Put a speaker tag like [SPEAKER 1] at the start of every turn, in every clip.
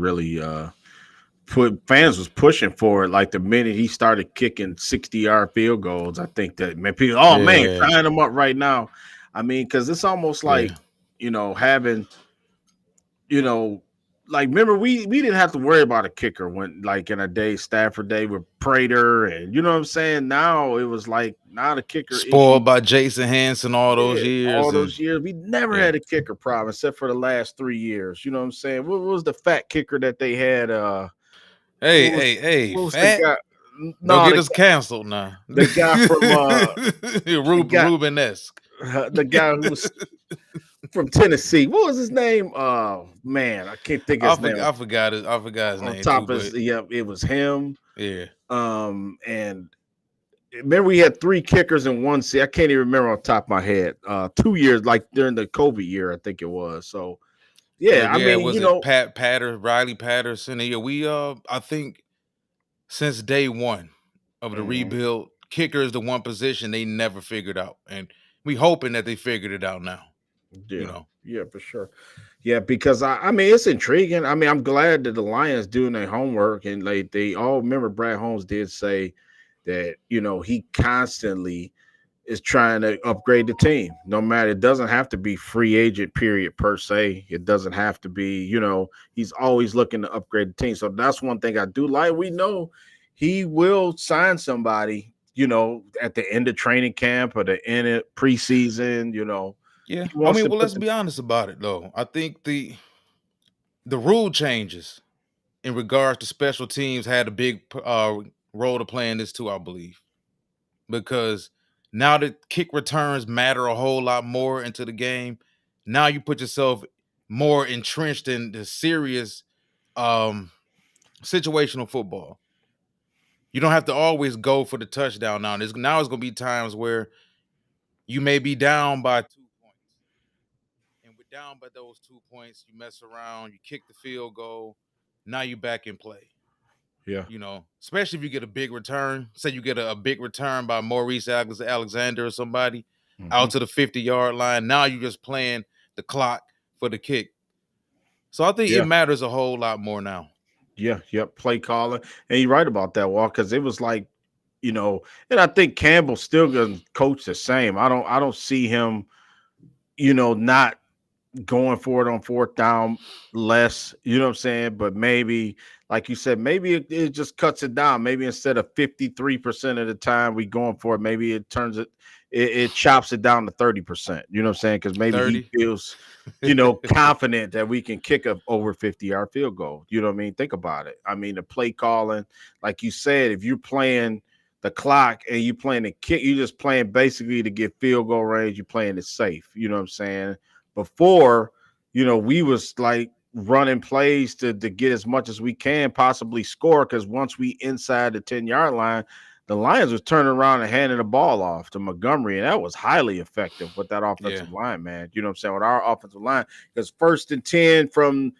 [SPEAKER 1] really fans was pushing for it. Like the minute he started kicking 60-yard field goals, I think that man, people, oh man,
[SPEAKER 2] Yeah,
[SPEAKER 1] sign him up right now. I mean, because it's almost like
[SPEAKER 2] yeah.
[SPEAKER 1] having you know, like remember we didn't have to worry about a kicker when like in a day Stafford day with Prater and you know what I'm saying. Now it was like now the kicker issue.
[SPEAKER 2] Spoiled by Jason Hanson all those
[SPEAKER 1] Yeah, all
[SPEAKER 2] years, and
[SPEAKER 1] those years we never
[SPEAKER 2] yeah.
[SPEAKER 1] had a kicker problem except for the last 3 years. You know what I'm saying? What was the fat kicker that they had?
[SPEAKER 2] Hey,
[SPEAKER 1] What was
[SPEAKER 2] hey, hey,
[SPEAKER 1] what was the
[SPEAKER 2] fat.
[SPEAKER 1] guy?
[SPEAKER 2] Don't
[SPEAKER 1] No,
[SPEAKER 2] get us canceled now.
[SPEAKER 1] the guy from the guy
[SPEAKER 2] Ruben-esque.
[SPEAKER 1] the guy who was from Tennessee. What was his name? Man, I can't think of his name.
[SPEAKER 2] I forgot his
[SPEAKER 1] On
[SPEAKER 2] name too,
[SPEAKER 1] top of his,
[SPEAKER 2] but
[SPEAKER 1] yeah, it was him.
[SPEAKER 2] yeah.
[SPEAKER 1] And remember we had three kickers in one season. I can't even remember on top of my head. 2 years, like during the COVID year, I think it was. So yeah, I
[SPEAKER 2] Yeah,
[SPEAKER 1] mean,
[SPEAKER 2] was it Riley Patterson? Yeah, we I think since day one of the
[SPEAKER 1] mhm,
[SPEAKER 2] rebuild, kicker is the one position they never figured out. And we hoping that they figured it out now, you
[SPEAKER 1] yeah,
[SPEAKER 2] know.
[SPEAKER 1] yeah, for sure. Yeah, because I mean, it's intriguing. I mean, I'm glad that the Lions doing their homework and like they all remember Brad Holmes did say that he constantly is trying to upgrade the team. No matter, it doesn't have to be free agent period per se. It doesn't have to be, he's always looking to upgrade the team. So that's one thing I do like. We know he will sign somebody, at the end of training camp or the end of preseason,
[SPEAKER 2] Yeah.
[SPEAKER 1] he
[SPEAKER 2] I
[SPEAKER 1] wants
[SPEAKER 2] mean,
[SPEAKER 1] to
[SPEAKER 2] well,
[SPEAKER 1] put
[SPEAKER 2] let's be honest about it though. I think the rule changes in regards to special teams had a big role to play in this too, I believe. Because now that kick returns matter a whole lot more into the game, now you put yourself more entrenched in the serious um situational football. You don't have to always go for the touchdown now. Now it's gonna be times where you may be down by 2 points. And with down by those 2 points, you mess around, you kick the field goal, now you back in play.
[SPEAKER 1] yeah.
[SPEAKER 2] Especially if you get a big return. Say you get a big return by Maurice Alexander or somebody
[SPEAKER 1] Mhm.
[SPEAKER 2] out to the 50-yard line. Now you're just playing the clock for the kick. So I think it
[SPEAKER 1] Yeah.
[SPEAKER 2] matters a whole lot more now.
[SPEAKER 1] Yeah. Yep. Play calling. And you're right about that, Walk, because it was like, and I think Campbell's still gonna coach the same. I don't see him, not going for it on fourth down less, you know what I'm saying? But maybe, like you said, maybe it just cuts it down. Maybe instead of 53% of the time we going for it, maybe it turns it chops it down to 30%. You know what I'm saying? Because maybe he
[SPEAKER 2] 30.
[SPEAKER 1] feels, confident that we can kick a over 50-yard field goal. You know what I mean? Think about it. I mean, the play calling, like you said, if you're playing the clock and you playing the kick, you're just playing basically to get field goal range. You're playing it safe. You know what I'm saying? Before, we was like running plays to get as much as we can possibly score, because once we inside the 10-yard line, the Lions was turning around and handing the ball off to Montgomery, and that was highly effective with that
[SPEAKER 2] Yeah.
[SPEAKER 1] offensive line, man. You know what I'm saying? With our offensive line, because 1st and 10 from,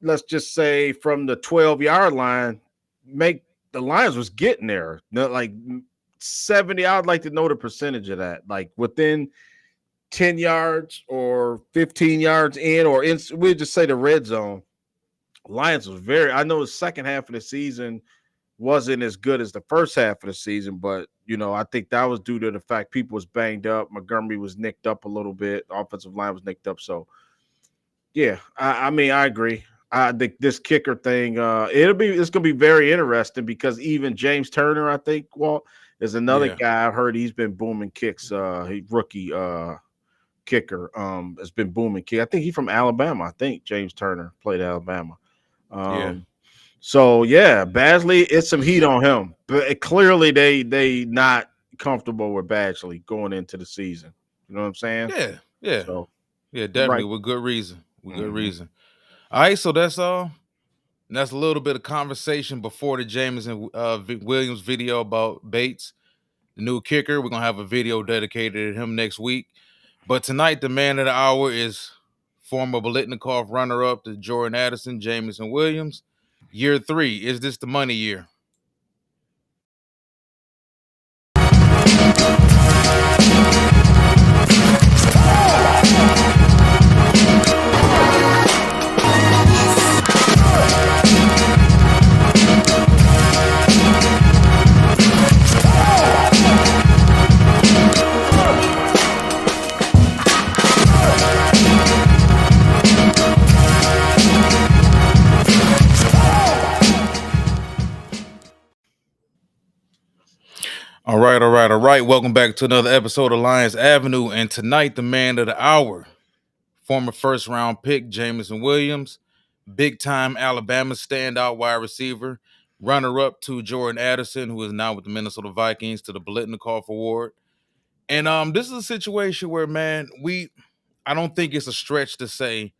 [SPEAKER 1] let's just say, from the 12-yard line, the Lions was getting there. Like 70, I'd like to know the percentage of that. Like within 10 yards or 15 yards in, or we'll just say the red zone. Lions was I know the second half of the season wasn't as good as the first half of the season, but I think that was due to the fact people was banged up. Montgomery was nicked up a little bit. The offensive line was nicked up. So yeah, I mean, I agree. I think this kicker thing, it's gonna be very interesting, because even James Turner, I think, Walt, is another
[SPEAKER 2] Yeah.
[SPEAKER 1] guy I've heard he's been booming kicks. He rookie kicker has been booming kick. I think he's from Alabama. I think James Turner played Alabama.
[SPEAKER 2] Yeah.
[SPEAKER 1] So yeah, Badgley, it's some heat on him. But clearly they not comfortable with Badgley going into the season. You know what I'm saying?
[SPEAKER 2] Yeah. Yeah.
[SPEAKER 1] So
[SPEAKER 2] Yeah,
[SPEAKER 1] you're
[SPEAKER 2] definitely
[SPEAKER 1] right.
[SPEAKER 2] with good reason. With good
[SPEAKER 1] Mhm.
[SPEAKER 2] reason. All right, so that's all. That's a little bit of conversation before the Jameson Williams video about Bates, the new kicker. We're gonna have a video dedicated to him next week. But tonight, the man of the hour is former Bolitnikoff runner-up to Jordan Addison, Jameson Williams. Year 3. Is this the money year? All right, all right, all right. Welcome back to another episode of Lions Avenue. And tonight, the man of the hour, former first round pick, Jameson Williams, big time Alabama standout wide receiver, runner up to Jordan Addison, who is now with the Minnesota Vikings, to the Biletnikoff Award. And this is a situation where, man, I don't think it's a stretch to say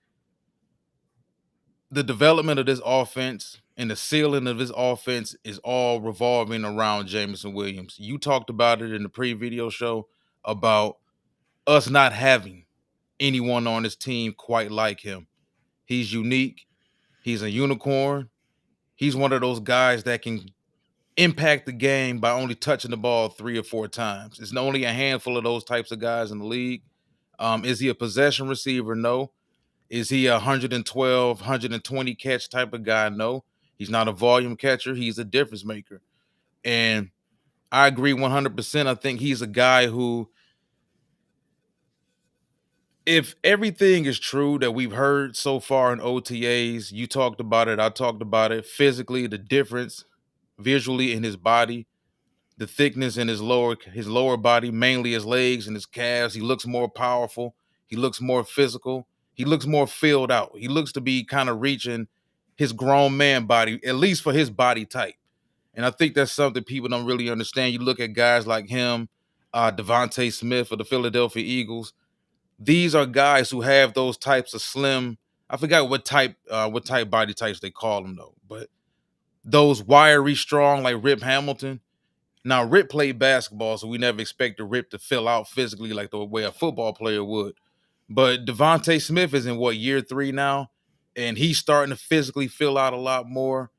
[SPEAKER 2] the development of this offense and the ceiling of this offense is all revolving around Jameson Williams. You talked about it in the pre-video show about us not having anyone on this team quite like him. He's unique. He's a unicorn. He's one of those guys that can impact the game by only touching the ball 3 or 4 times. It's only a handful of those types of guys in the league. Is he a possession receiver? No. Is he a 112, 120 catch type of guy? No. He's not a volume catcher. He's a difference maker. And I agree 100%. I think he's a guy who, if everything is true that we've heard so far in OTAs, you talked about it, I talked about it, physically, the difference visually in his body, the thickness in his lower body, mainly his legs and his calves. He looks more powerful. He looks more physical. He looks more filled out. He looks to be kind of reaching his grown man body, at least for his body type. And I think that's something people don't really understand. You look at guys like him, Devontae Smith of the Philadelphia Eagles. These are guys who have those types of slim. I forgot what type body types they call them though, but those wiry, strong like Rip Hamilton. Now, Rip played basketball, so we never expected Rip to fill out physically like the way a football player would. But Devontae Smith is in year 3 now, and he's starting to physically fill out a lot more.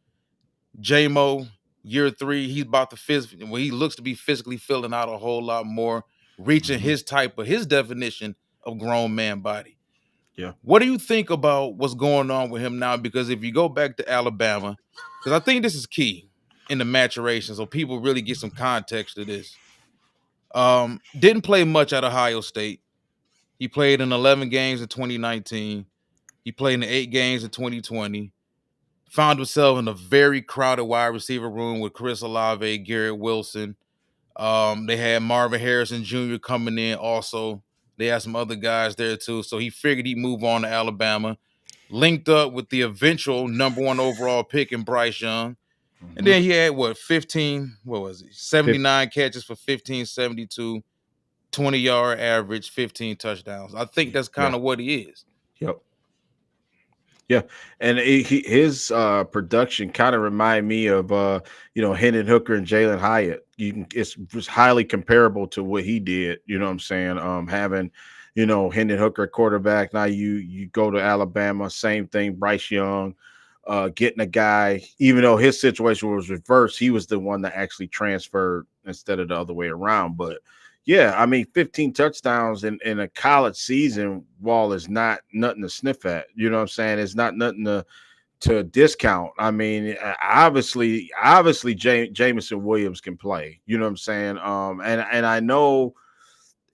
[SPEAKER 2] Jamo, year 3, he's about to he looks to be physically filling out a whole lot more, reaching
[SPEAKER 1] Mhm.
[SPEAKER 2] his definition of grown man body.
[SPEAKER 1] Yeah.
[SPEAKER 2] What do you think about what's going on with him now? Because if you go back to Alabama, because I think this is key in the maturation, so people really get some context to this. Didn't play much at Ohio State. He played in 11 games in 2019. He played in 8 games in 2020. Found himself in a very crowded wide receiver room with Chris Olave, Garrett Wilson. They had Marvin Harrison Jr. coming in also. They had some other guys there too. So he figured he'd move on to Alabama. Linked up with the eventual number 1 overall pick in Bryce Young. And
[SPEAKER 1] Mhm.
[SPEAKER 2] then he had 15, what was it? 79 catches for 1572, 20-yard average, 15 touchdowns. I think that's kind
[SPEAKER 1] Yeah.
[SPEAKER 2] of what he is.
[SPEAKER 1] Yep. Yeah, and his production kind of remind me of Hendon Hooker and Jalen Hyatt. It's just highly comparable to what he did. You know what I'm saying? Having Hendon Hooker at quarterback. Now you go to Alabama, same thing. Bryce Young, getting a guy. Even though his situation was reversed, he was the one that actually transferred instead of the other way around. But yeah, I mean, 15 touchdowns in a college season, Wall, is not nothing to sniff at. You know what I'm saying? It's not nothing to discount. I mean, obviously, Jameson Williams can play. You know what I'm saying? And I know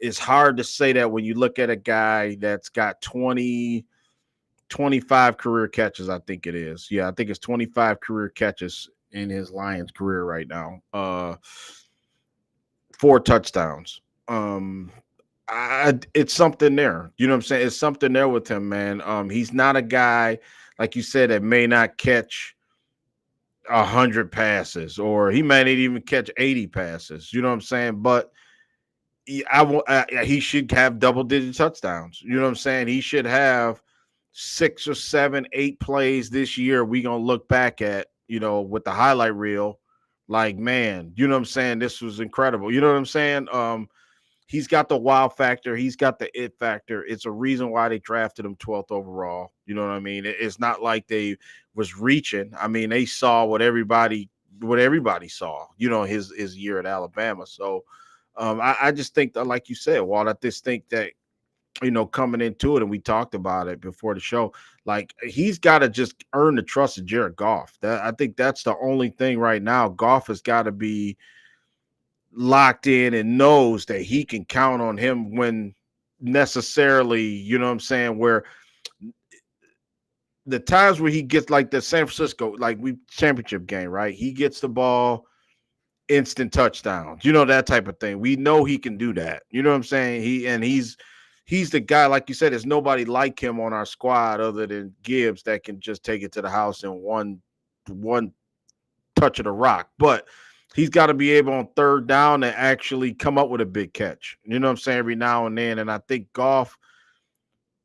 [SPEAKER 1] it's hard to say that when you look at a guy that's got 25 career catches. I think it is. Yeah, I think it's 25 career catches in his Lions career right now. 4 touchdowns. Um, it's something there. You know what I'm saying? It's something there with him, man. He's not a guy like you said that may not catch 100 passes, or he may not even catch 80 passes. You know what I'm saying? But he should have double digit touchdowns. You know what I'm saying? He should have 6 or 7, 8 plays this year. We gonna look back at with the highlight reel, like, man, you know what I'm saying? This was incredible. You know what I'm saying? He's got the wow factor. He's got the it factor. It's a reason why they drafted him 12th overall. You know what I mean? It's not like they was reaching. I mean, they saw what everybody saw. His year at Alabama. So I just think that, like you said, Walt, I just think that coming into it, and we talked about it before the show, like he's got to just earn the trust of Jared Goff. I think that's the only thing right now. Goff has got to be locked in and knows that he can count on him when necessarily, you know what I'm saying, where the times where he gets like the San Francisco, like we championship game, right? He gets the ball instant touchdowns, that type of thing. We know he can do that. You know what I'm saying? He's the guy, like you said, there's nobody like him on our squad other than Gibbs that can just take it to the house in one touch of the rock. But he's got to be able on third down to actually come up with a big catch. You know what I'm saying? Every now and then. And I think Goff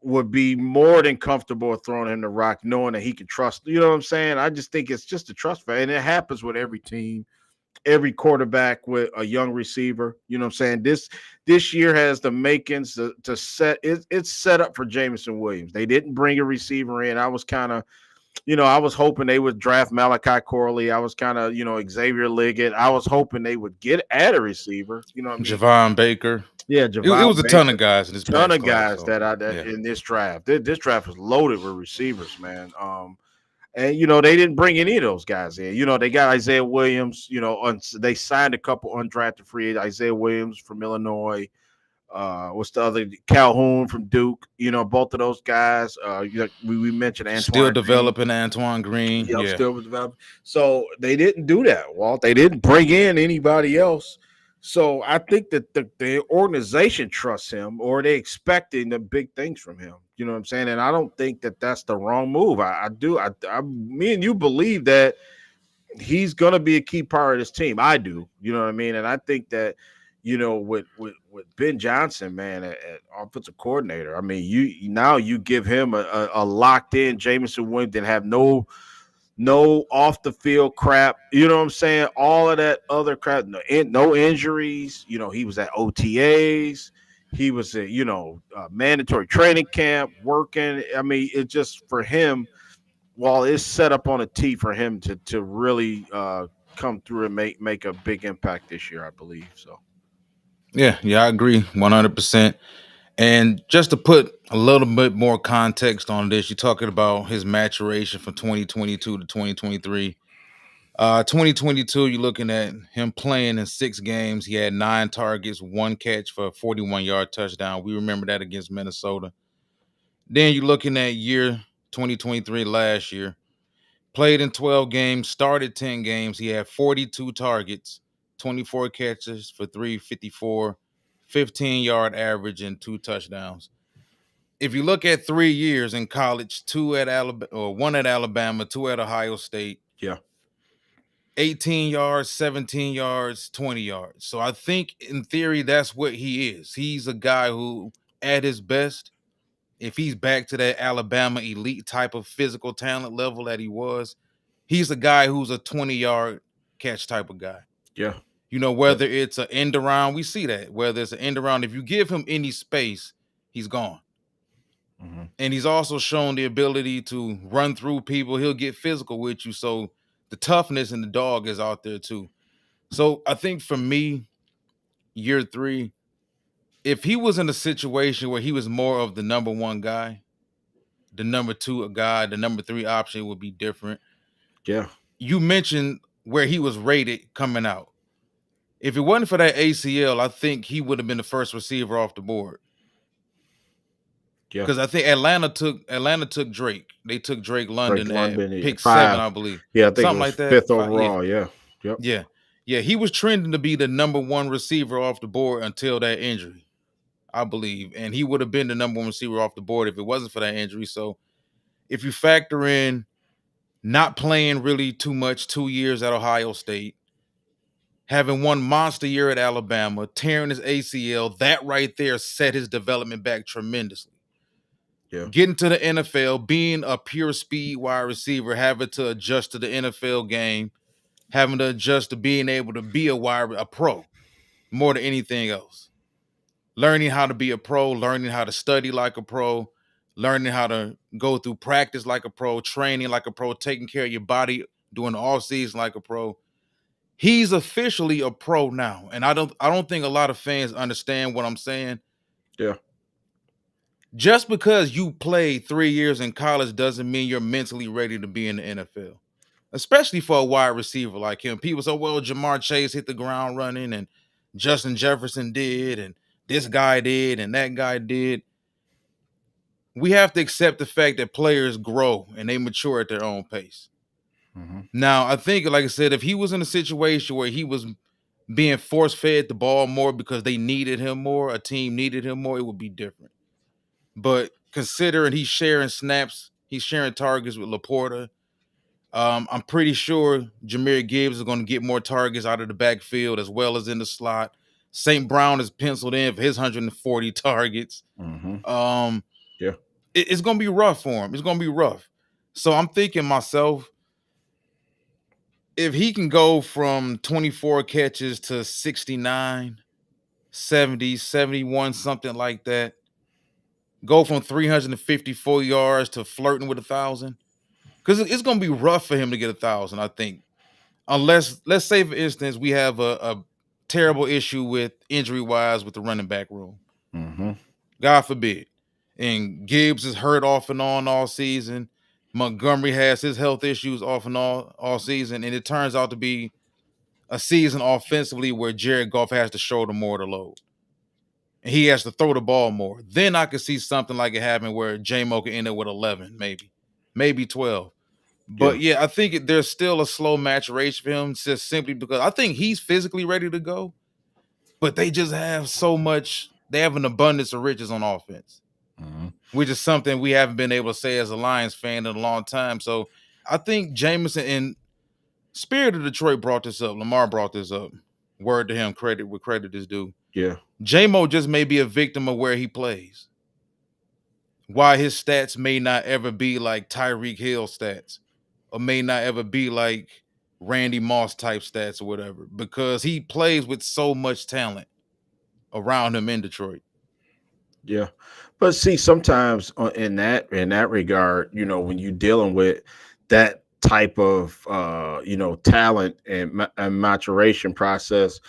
[SPEAKER 1] would be more than comfortable throwing him the rock, knowing that he can trust. You know what I'm saying? I just think it's just a trust factor. And it happens with every team, every quarterback with a young receiver. You know what I'm saying? This year has the makings to set it's set up for Jameson Williams. They didn't bring a receiver in. I was kind of, I was hoping they would draft Malachi Corley. I was kind of, Xavier Liggett. I was hoping they would add a receiver. You know what I mean?
[SPEAKER 2] Javon Baker.
[SPEAKER 1] Yeah,
[SPEAKER 2] It
[SPEAKER 1] Javon
[SPEAKER 2] was a ton of
[SPEAKER 1] Baker.
[SPEAKER 2] guys in this
[SPEAKER 1] Ton
[SPEAKER 2] past
[SPEAKER 1] of
[SPEAKER 2] class.
[SPEAKER 1] guys
[SPEAKER 2] So,
[SPEAKER 1] that
[SPEAKER 2] yeah.
[SPEAKER 1] in this draft. This draft was loaded with receivers, man. And they didn't bring any of those guys in. They got Isaiah Williams. They signed a couple undrafted free agents. Isaiah Williams from Illinois. What's the other? Calhoun from Duke. Both of those guys. We mentioned
[SPEAKER 2] Still
[SPEAKER 1] Antoine Green.
[SPEAKER 2] developing Antoine Green.
[SPEAKER 1] Yep,
[SPEAKER 2] Yeah.
[SPEAKER 1] still was developing. So they didn't do that, Walt. They didn't bring in anybody else. So I think that the organization trusts him, or they expecting the big things from him. You know what I'm saying? And I don't think that that's the wrong move. I do. Me and you believe that he's going to be a key part of this team. I do. You know what I mean? And I think that with Ben Johnson, man, at offensive coordinator. I mean, you give him a locked in Jameson Williams and have no off the field crap. You know what I'm saying? All of that other crap, no injuries. He was at OTAs. He was at, mandatory training camp working. I mean, it just for him, while it's set up on a tee for him to really come through and make a big impact this year, I believe. So
[SPEAKER 2] Yeah, I agree 100%. And just to put a little bit more context on this, you're talking about his maturation from 2022 to 2023. 2022, you're looking at him playing in 6 games. He had 9 targets, 1 catch for a 41-yard touchdown. We remember that against Minnesota. Then you're looking at year 2023 last year. Played in 12 games, started 10 games. He had 42 targets, 24 catches for 354, 15-yard average, and 2 touchdowns. If you look at 3 years in college, 2 at Alabama, or 1 at Alabama, 2 at Ohio State.
[SPEAKER 1] yeah,
[SPEAKER 2] 18 yards, 17 yards, 20 yards. So I think in theory, that's what he is. He's a guy who, at his best, if he's back to that Alabama elite type of physical talent level that he was, he's a guy who's a 20-yard catch type of guy.
[SPEAKER 1] yeah,
[SPEAKER 2] Whether it's an end around, we see that. Whether it's an end around, if you give him any space, he's gone.
[SPEAKER 1] mm-hmm.
[SPEAKER 2] And he's also shown the ability to run through people. He'll get physical with you. So the toughness and the dog is out there too. So I think for me, year 3, if he was in a situation where he was more of the number 1 guy, the number 2 guy, the number 3 option would be different.
[SPEAKER 1] Yeah.
[SPEAKER 2] You mentioned where he was rated coming out. If it wasn't for that ACL, I think he would have been the first receiver off the board.
[SPEAKER 1] Yeah.
[SPEAKER 2] Because I think Atlanta took Drake. They took Drake London at pick
[SPEAKER 1] 5.
[SPEAKER 2] 7, I believe.
[SPEAKER 1] Yeah, I think
[SPEAKER 2] Something
[SPEAKER 1] it was
[SPEAKER 2] like that.
[SPEAKER 1] 5th overall. Yeah. Yep.
[SPEAKER 2] Yeah. He was trending to be the number 1 receiver off the board until that injury, I believe. And he would have been the number 1 receiver off the board if it wasn't for that injury. So if you factor in not playing really too much, 2 years at Ohio State, having 1 monster year at Alabama, tearing his ACL, that right there set his development back tremendously.
[SPEAKER 1] Yeah.
[SPEAKER 2] Getting to the NFL, being a pure speed wide receiver, having to adjust to the NFL game, having to adjust to being able to be a pro more than anything else. Learning how to be a pro, learning how to study like a pro, learning how to go through practice like a pro, training like a pro, taking care of your body during the off season like a pro. He's officially a pro now. And I don't think a lot of fans understand what I'm saying.
[SPEAKER 1] Yeah.
[SPEAKER 2] Just because you played 3 years in college doesn't mean you're mentally ready to be in the NFL, especially for a wide receiver like him. People say, well, Jamar Chase hit the ground running and Justin Jefferson did and this guy did and that guy did. We have to accept the fact that players grow and they mature at their own pace.
[SPEAKER 1] Mm-hmm.
[SPEAKER 2] Now, I think, like I said, if he was in a situation where he was being force fed the ball more because they needed him more, a team needed him more, it would be different. But considering he's sharing snaps, he's sharing targets with Laporta. I'm pretty sure Jahmyr Gibbs is going to get more targets out of the backfield as well as in the slot. St. Brown is penciled in for his 140 targets.
[SPEAKER 1] Mm-hmm.
[SPEAKER 2] Um,
[SPEAKER 1] Yeah.
[SPEAKER 2] it's going to be rough for him. It's going to be rough. So I'm thinking myself, if he can go from 24 catches to 69, 70, 71, something like that, go from 354 yards to flirting with 1,000, because it's going to be rough for him to get 1,000, I think. Unless, let's say, for instance, we have a terrible issue with injury wise with the running back room.
[SPEAKER 1] Mm-hmm.
[SPEAKER 2] God forbid. And Gibbs is hurt off and on all season. Montgomery has his health issues off and on all season. And it turns out to be a season offensively where Jared Goff has to shoulder more of the load. And he has to throw the ball more. Then I could see something like it happen where Jamo can end up with 11, maybe 12.
[SPEAKER 1] Yeah.
[SPEAKER 2] But yeah, I think there's still a slow maturation for him, just simply because I think he's physically ready to go, but they just have so much. They have an abundance of riches on offense,
[SPEAKER 1] Mm-hmm.
[SPEAKER 2] which is something we haven't been able to say as a Lions fan in a long time. So I think Jameson and Spirit of Detroit brought this up. Lamar brought this up. Word to him, credit where credit is due.
[SPEAKER 1] Yeah.
[SPEAKER 2] Jamo just may be a victim of where he plays. Why his stats may not ever be like Tyreek Hill stats, or may not ever be like Randy Moss type stats or whatever, because he plays with so much talent around him in Detroit.
[SPEAKER 1] Yeah, but see, sometimes in that regard, when you're dealing with that type of talent and maturation process,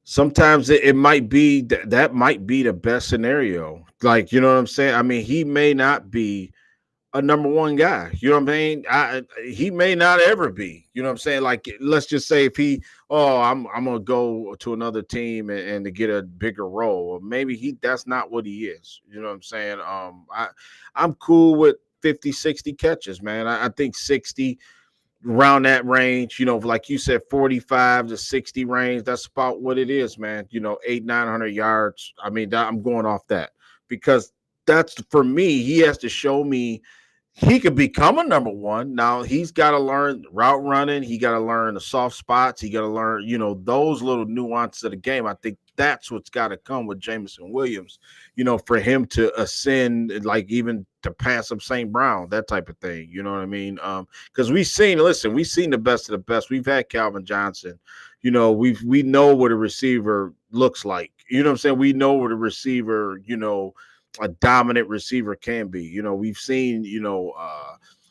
[SPEAKER 1] sometimes it might be that might be the best scenario. Like, you know what I'm saying? I mean, he may not be a number one guy. You know what I mean? He may not ever be. You know what I'm saying? Like, let's just say if I'm gonna go to another team and to get a bigger role, or maybe that's not what he is. You know what I'm saying? I'm cool with 50, 60 catches, man. I think 60 around that range, like you said, 45 to 60 range. That's about what it is, man. 800, 900 yards. I mean, I'm going off that because that's for me. He has to show me he could become a number one. Now he's got to learn route running. He got to learn the soft spots. He got to learn, those little nuances of the game. I think that's what's got to come with Jameson Williams, for him to ascend, like even to pass up St. Brown, that type of thing. You know what I mean? Because we've seen the best of the best. We've had Calvin Johnson. We know what a receiver looks like. You know what I'm saying? We know what a receiver, a dominant receiver can be. We've seen,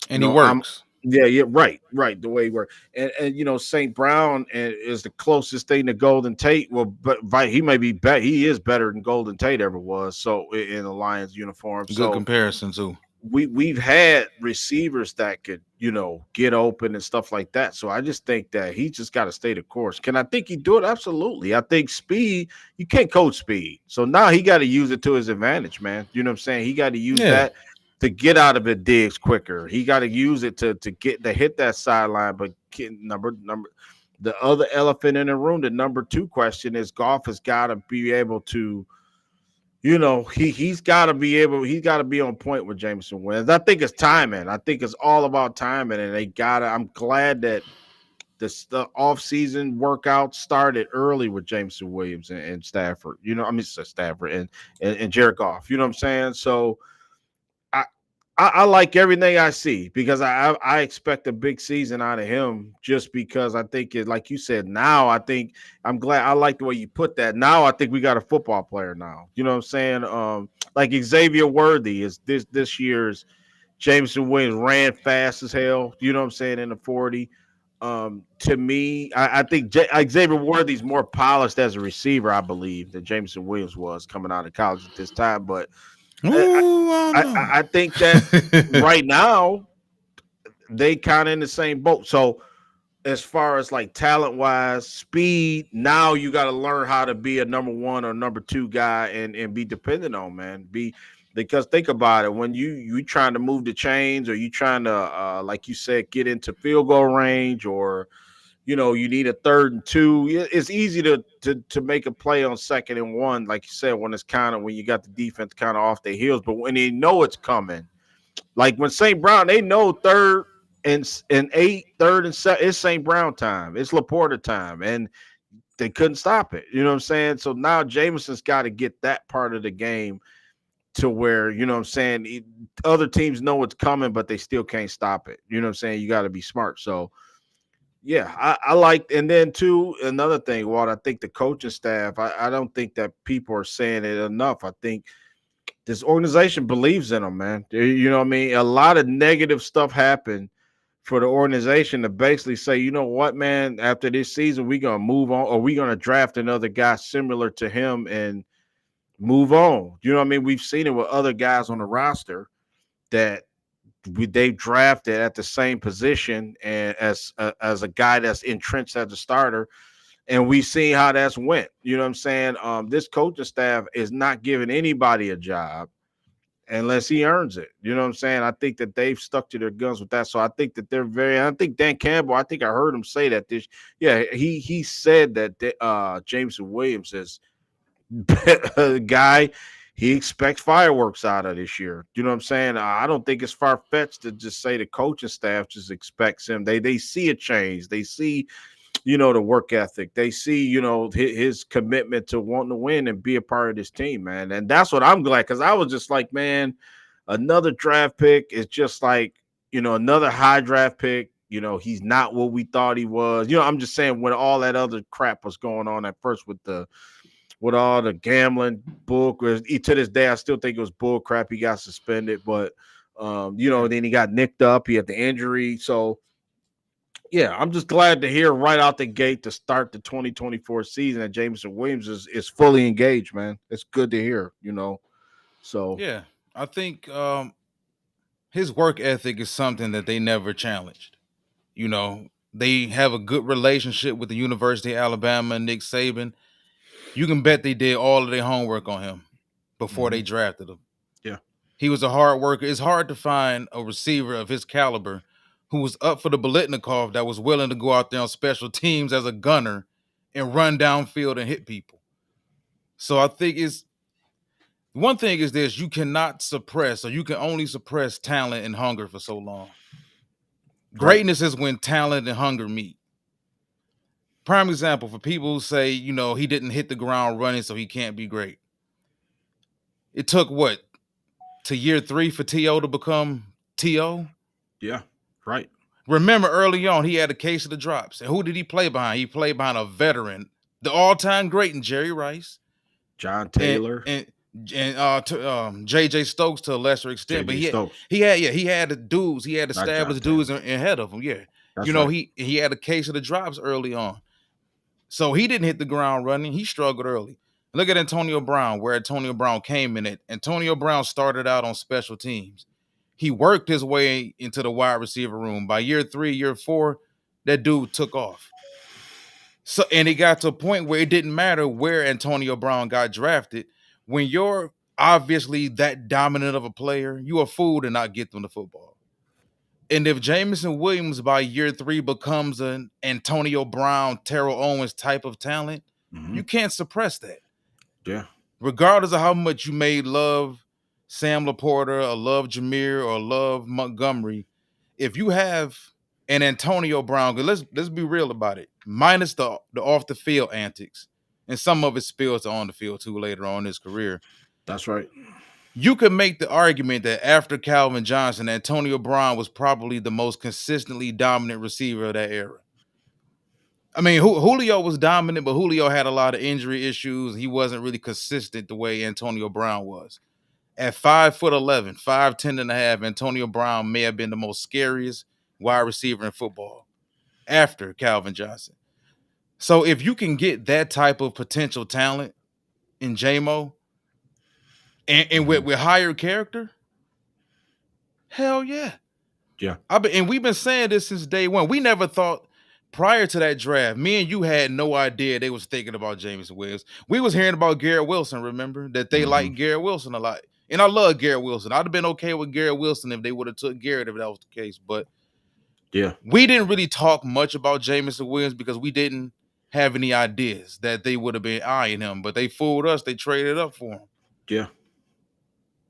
[SPEAKER 2] And he
[SPEAKER 1] I'm
[SPEAKER 2] works.
[SPEAKER 1] yeah, right. The way he works. And St. Brown is the closest thing to Golden Tate. Well, but he may be better. He is better than Golden Tate ever was. So in the Lions uniform.
[SPEAKER 2] Good
[SPEAKER 1] So
[SPEAKER 2] comparison too.
[SPEAKER 1] we've had receivers that could, get open and stuff like that. So I just think that he just got to stay the course. Can I think he do it? Absolutely. I think speed, you can't coach speed. So now he got to use it to his advantage, man. You know what I'm saying? He got to use
[SPEAKER 2] Yeah.
[SPEAKER 1] that to get out of the digs quicker. He got to use it to get to hit that sideline. But number the other elephant in the room, the number two question is Goff has got to be able to, he's got to be on point with Jameson Williams. I think it's timing. I think it's all about timing, and I'm glad that the off-season workout started early with Jameson Williams and Stafford. Stafford and Jared Goff. You know what I'm saying? So I, I like everything I see because I expect a big season out of him just because I think it, like you said, now I think I'm glad. I like the way you put that. Now I think we got a football player now. You know what I'm saying? Like Xavier Worthy is this year's Jameson Williams ran fast as hell. You know what I'm saying, in the 40. To me, I think Xavier Worthy's more polished as a receiver, I believe, than Jameson Williams was coming out of college at this time. But I,
[SPEAKER 2] Ooh, I
[SPEAKER 1] I,
[SPEAKER 2] don't
[SPEAKER 1] I think that
[SPEAKER 2] know.
[SPEAKER 1] right now they kind of in the same boat. So as far as like talent wise, speed, now you got to learn how to be a number one or number two guy and be dependent on, man. Because think about it, when you trying to move the chains or you trying to like you said, get into field goal range or you need a 3rd and 2. It's easy to make a play on 2nd and 1, like you said, when it's kind of when you got the defense kind of off their heels. But when they know it's coming, like when St. Brown, they know and 8, 3rd and 7, it's St. Brown time, it's Laporta time, and they couldn't stop it. You know what I'm saying? So now Jameson's got to get that part of the game to where, you know what I'm saying, other teams know it's coming, but they still can't stop it. You know what I'm saying? You got to be smart. So yeah, I like, and then too, another thing, Walt, I think the coaching staff, I don't think that people are saying it enough. I think this organization believes in them, man. You know what I mean? A lot of negative stuff happened for the organization to basically say, you know what, man, after this season, we're going to move on, or we're going to draft another guy similar to him and move on. You know what I mean? We've seen it with other guys on the roster that they drafted at the same position and as a guy that's entrenched as a starter, and we've seen how that's went. You know what I'm saying? This coaching staff is not giving anybody a job unless he earns it. You know what I'm saying? I think that they've stuck to their guns with that. So I think that I think Dan Campbell, I think I heard him say that he said that Jameson Williams is a guy he expects fireworks out of this year. You know what I'm saying? I don't think it's far fetched to just say the coaching staff just expects him. They see a change. They see, the work ethic. They see, his commitment to wanting to win and be a part of this team, man. And that's what I'm glad, because I was just like, man, another draft pick is just like, another high draft pick. He's not what we thought he was. I'm just saying, when all that other crap was going on at first with all the gambling bull, to this day, I still think it was bull crap. He got suspended, but then he got nicked up. He had the injury. So yeah, I'm just glad to hear right out the gate to start the 2024 season that Jameson Williams is fully engaged, man. It's good to hear. So
[SPEAKER 2] Yeah, I think his work ethic is something that they never challenged. They have a good relationship with the University of Alabama and Nick Saban. You can bet they did all of their homework on him before they drafted him.
[SPEAKER 1] Yeah.
[SPEAKER 2] He was a hard worker. It's hard to find a receiver of his caliber who was up for the Bolitnikov that was willing to go out there on special teams as a gunner and run downfield and hit people. So I think it's one thing is this: you cannot suppress, or you can only suppress talent and hunger for so long. Greatness is when talent and hunger meet. Prime example for people who say, he didn't hit the ground running, so he can't be great. It took what, to year 3 for T.O. to become T.O.?
[SPEAKER 1] Yeah, right.
[SPEAKER 2] Remember early on, he had a case of the drops. And who did he play behind? He played behind a veteran, the all-time great in Jerry Rice.
[SPEAKER 1] John Taylor.
[SPEAKER 2] And J.J. Stokes to a lesser extent.
[SPEAKER 1] J.J.
[SPEAKER 2] But
[SPEAKER 1] Stokes.
[SPEAKER 2] he had the dudes. He had established dudes ahead of him. Yeah.
[SPEAKER 1] That's right.
[SPEAKER 2] He had a case of the drops early on. So he didn't hit the ground running. He struggled early. Look at Antonio Brown, where Antonio Brown came in it. Antonio Brown started out on special teams. He worked his way into the wide receiver room. By year 3, year 4, that dude took off. So, and it got to a point where it didn't matter where Antonio Brown got drafted. When you're obviously that dominant of a player, you a fool to not get them the football. And if Jameson Williams by year 3 becomes an Antonio Brown, Terrell Owens type of talent, you can't suppress that.
[SPEAKER 1] Yeah.
[SPEAKER 2] Regardless of how much you may love Sam Laporta or love Jameer or love Montgomery, if you have an Antonio Brown, let's be real about it, minus the off the field antics, and some of it spills to on the field too later on in his career.
[SPEAKER 1] That's right.
[SPEAKER 2] You could make the argument that after Calvin Johnson, Antonio Brown was probably the most consistently dominant receiver of that era. I mean, Julio was dominant, but Julio had a lot of injury issues. He wasn't really consistent the way Antonio Brown was. At 5'11", 5'10 and a half, Antonio Brown may have been the most scariest wide receiver in football after Calvin Johnson. So if you can get that type of potential talent in Jamo and with higher character, hell yeah.
[SPEAKER 1] Yeah.
[SPEAKER 2] And we've been saying this since day one. We never thought prior to that draft, me and you had no idea they was thinking about Jameson Williams. We was hearing about Garrett Wilson, remember? That they like Garrett Wilson a lot. And I love Garrett Wilson. I'd have been okay with Garrett Wilson if they would have took Garrett if that was the case. But
[SPEAKER 1] Yeah.
[SPEAKER 2] We didn't really talk much about Jameson Williams because we didn't have any ideas that they would have been eyeing him, but they fooled us. They traded up for him.
[SPEAKER 1] Yeah.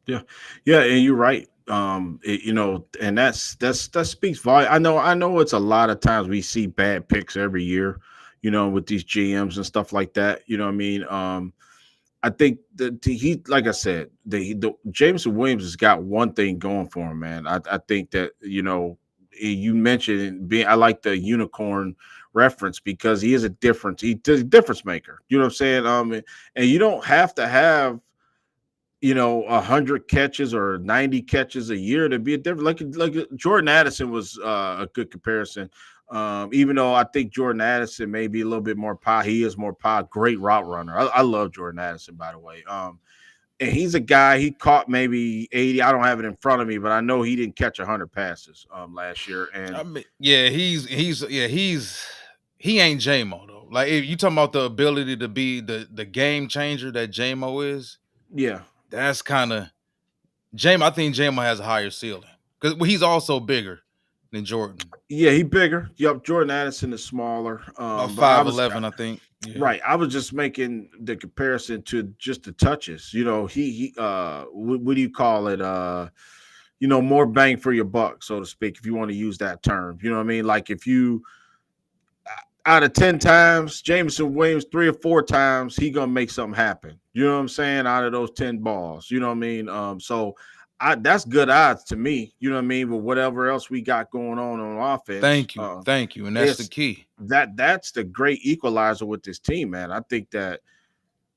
[SPEAKER 1] Yeah, yeah, and you're right. And that speaks volume. I know it's a lot of times we see bad picks every year, with these GMs and stuff like that. You know what I mean? I think that he, like I said, the Jameson Williams has got one thing going for him, man. I think that you mentioned being. I like the unicorn reference because he is a difference. He's a difference maker. You know what I'm saying? And you don't have to have 100 catches or 90 catches a year to be a different. Like Jordan Addison was a good comparison. Even though I think Jordan Addison may be a little bit more pie, he is more pie. Great route runner. I love Jordan Addison, by the way. And he's a guy. He caught maybe 80. I don't have it in front of me, but I know he didn't catch 100 passes last year.
[SPEAKER 2] I
[SPEAKER 1] And
[SPEAKER 2] mean, yeah, he ain't Jamo though. Like if you talking about the ability to be the game changer that Jamo is,
[SPEAKER 1] yeah,
[SPEAKER 2] that's kind of Jamo. I think Jamo has a higher ceiling because he's also bigger than Jordan,
[SPEAKER 1] yeah, he bigger. Yup, Jordan Addison is smaller.
[SPEAKER 2] about
[SPEAKER 1] But I
[SPEAKER 2] five
[SPEAKER 1] was
[SPEAKER 2] eleven, I think. Yeah,
[SPEAKER 1] Right. I was just making the comparison to just the touches. What do you call it? More bang for your buck, so to speak, if you want to use that term. You know what I mean? Like if you out of 10 times, Jameson Williams 3 or 4 times, he gonna make something happen. You know what I'm saying? Out of those 10 balls. You know what I mean? So that's good odds to me. You know what I mean? But whatever else we got going on offense,
[SPEAKER 2] thank you, and that's the
[SPEAKER 1] it's
[SPEAKER 2] key.
[SPEAKER 1] that's the great equalizer with this team, man. I think that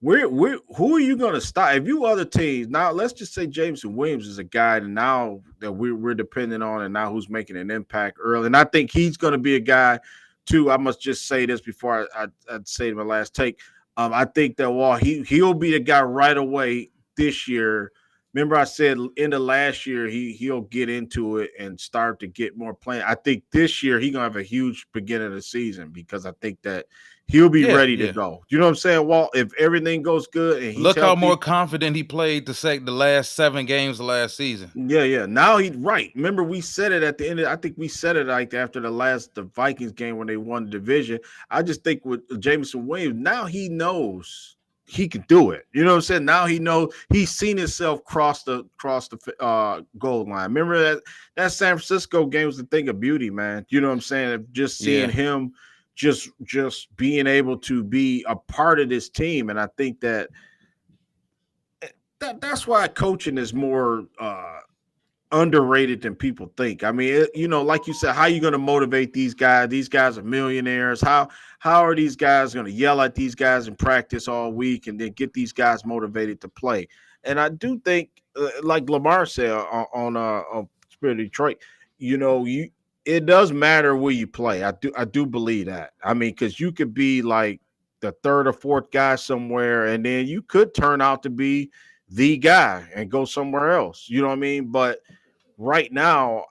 [SPEAKER 1] we're who are you going to stop if you other teams now? Let's just say Jameson Williams is a guy that now that we're depending on, and now who's making an impact early, and I think he's going to be a guy too. I must just say this before I'd say my last take. I think that while he'll be the guy right away this year. Remember, I said in the last year he'll get into it and start to get more playing. I think this year he's gonna have a huge beginning of the season because I think that he'll be
[SPEAKER 2] Yeah,
[SPEAKER 1] ready to
[SPEAKER 2] yeah.
[SPEAKER 1] go. You know what I'm saying? Walt, if everything goes good and he's
[SPEAKER 2] Look how more
[SPEAKER 1] healthy,
[SPEAKER 2] confident he played the last 7 games of last season.
[SPEAKER 1] yeah. Now he right. Remember, we said it at the end. I think we said it like after the Vikings game when they won the division. I just think with Jameson Williams, now he knows he can do it. You know what I'm saying? Now he knows he's seen himself cross the goal line. Remember that San Francisco game was the thing of beauty, man. You know what I'm saying? Just seeing
[SPEAKER 2] Yeah,
[SPEAKER 1] him just being able to be a part of this team, and I think that's why coaching is more underrated than people think. I mean, like you said, how are you going to motivate these guys? These guys are millionaires. How are these guys going to yell at these guys in practice all week and then get these guys motivated to play? And I do think, like Lamar said on Spirit of Detroit, you it does matter where you play. I do believe that. I mean, because you could be like the third or fourth guy somewhere, and then you could turn out to be the guy and go somewhere else. You know what I mean? But right now,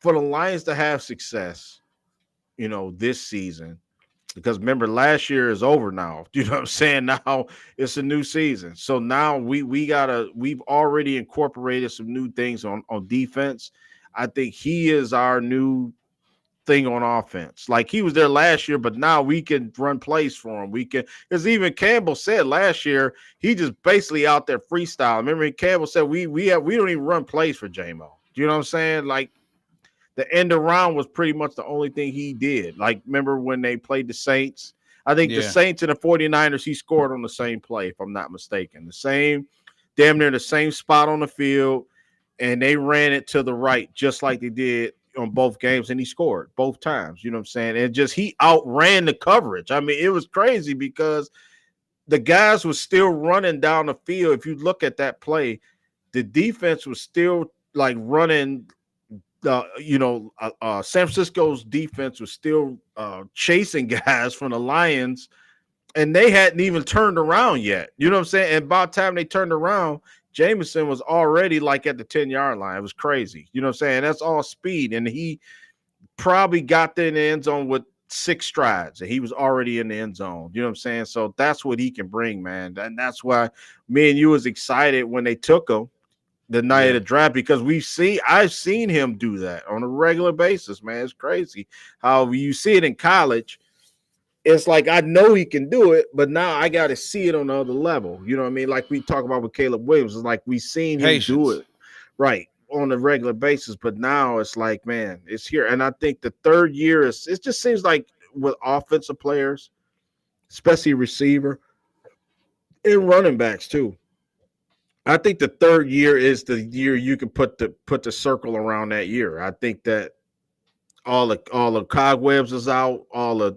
[SPEAKER 1] for the Lions to have success, this season, because remember last year is over now. You know what I'm saying? Now it's a new season. So now we've already incorporated some new things on defense. I think he is our new thing on offense. Like he was there last year, but now we can run plays for him. We can, because even Campbell said last year he just basically out there freestyle. Remember, Campbell said we don't even run plays for Jamo. You know what I'm saying? Like the end around was pretty much the only thing he did. Like remember when they played the Saints? I think the
[SPEAKER 2] yeah,
[SPEAKER 1] Saints and the 49ers, he scored on the same play, if I'm not mistaken. The same, damn near the same spot on the field, and they ran it to the right just like they did on both games, and he scored both times. You know what I'm saying? And just he outran the coverage. I mean, it was crazy because the guys was still running down the field. If you look at that play, the defense was still like running. San Francisco's defense was still chasing guys from the Lions, and they hadn't even turned around yet. You know what I'm saying? And by the time they turned around, Jameson was already like at the 10-yard line. It was crazy. You know what I'm saying? That's all speed. And he probably got there in the end zone with 6 strides, and he was already in the end zone. You know what I'm saying? So that's what he can bring, man. And that's why me and you was excited when they took him. the night of
[SPEAKER 2] Yeah,
[SPEAKER 1] the draft because I've seen him do that on a regular basis, man. It's crazy how you see it in college. It's like I know he can do it, but now I got to see it on the other level. You know what I mean? Like we talk about with Caleb Williams, it's like we seen him do
[SPEAKER 2] patience.
[SPEAKER 1] it right on a regular basis, but now it's like, man, it's here. And I think the third year is it just seems like with offensive players, especially receiver and running backs too. I think the third year is the year you can put the circle around that year. I think that all the cobwebs is out, all the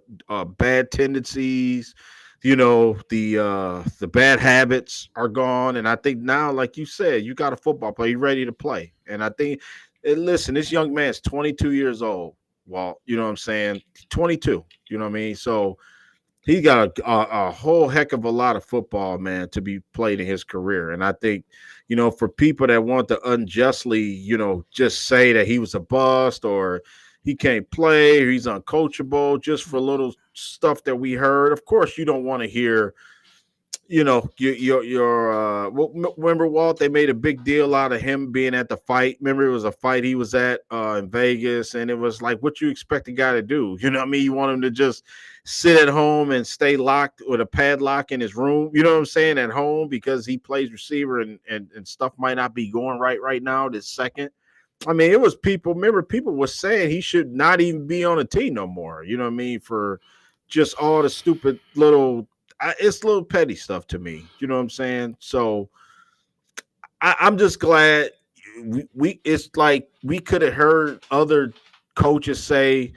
[SPEAKER 1] bad tendencies, the bad habits are gone, and I think now, like you said, you got a football player, you ready to play, and I think, and listen, this young man's 22 years old. Walt, you know what I'm saying? 22. You know what I mean? So he got a whole heck of a lot of football, man, to be played in his career. And I think, for people that want to unjustly, just say that he was a bust or he can't play or he's uncoachable just for little stuff that we heard. Of course, you don't want to hear remember Walt, they made a big deal out of him being at the fight. Remember it was a fight he was at in Vegas, and it was like, what you expect the guy to do? You know what I mean? You want him to just sit at home and stay locked with a padlock in his room, you know what I'm saying, at home because he plays receiver and stuff might not be going right now this second. I mean, it was people were saying he should not even be on a team no more. You know what I mean? For just all the stupid it's little petty stuff to me. You know what I'm saying? So I'm just glad it's like we could have heard other coaches say,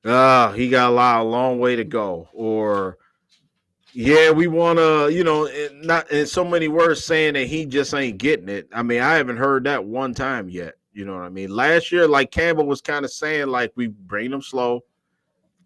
[SPEAKER 1] he got a long way to go, or yeah, we want to, not in so many words saying that he just ain't getting it. I mean, I haven't heard that one time yet. You know what I mean? Last year, like Campbell was kind of saying, like we bring him slow.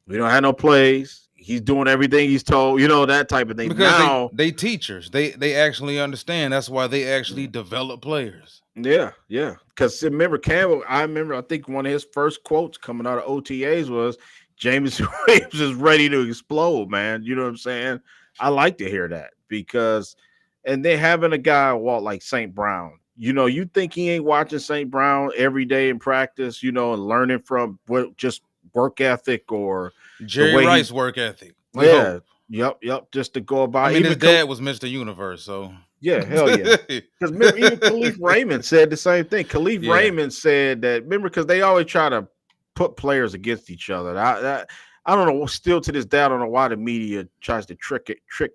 [SPEAKER 1] We don't have no plays. He's doing everything he's told. That type of thing.
[SPEAKER 2] Because they
[SPEAKER 1] Now,
[SPEAKER 2] they teachers. They actually understand. That's why they actually develop players.
[SPEAKER 1] yeah, yeah. Because remember Campbell, I think one of his first quotes coming out of OTAs was James Williams is ready to explode, man. You know what I'm saying? I like to hear that because and then having a guy walk like St. Brown, you think he ain't watching St. Brown every day in practice, and learning from what just work ethic or the
[SPEAKER 2] Jerry
[SPEAKER 1] way
[SPEAKER 2] Rice
[SPEAKER 1] he
[SPEAKER 2] work ethic. We
[SPEAKER 1] yeah,
[SPEAKER 2] hope.
[SPEAKER 1] yep, just to go
[SPEAKER 2] I
[SPEAKER 1] about
[SPEAKER 2] mean,
[SPEAKER 1] even
[SPEAKER 2] his dad was Mr. Universe, so
[SPEAKER 1] yeah, hell yeah. Because remember, even Khalif Raymond said the same thing. Khalif
[SPEAKER 2] yeah.
[SPEAKER 1] Raymond said that, remember, because they always try to put players against each other. I don't know, still to this day, I don't know why the media tries to trick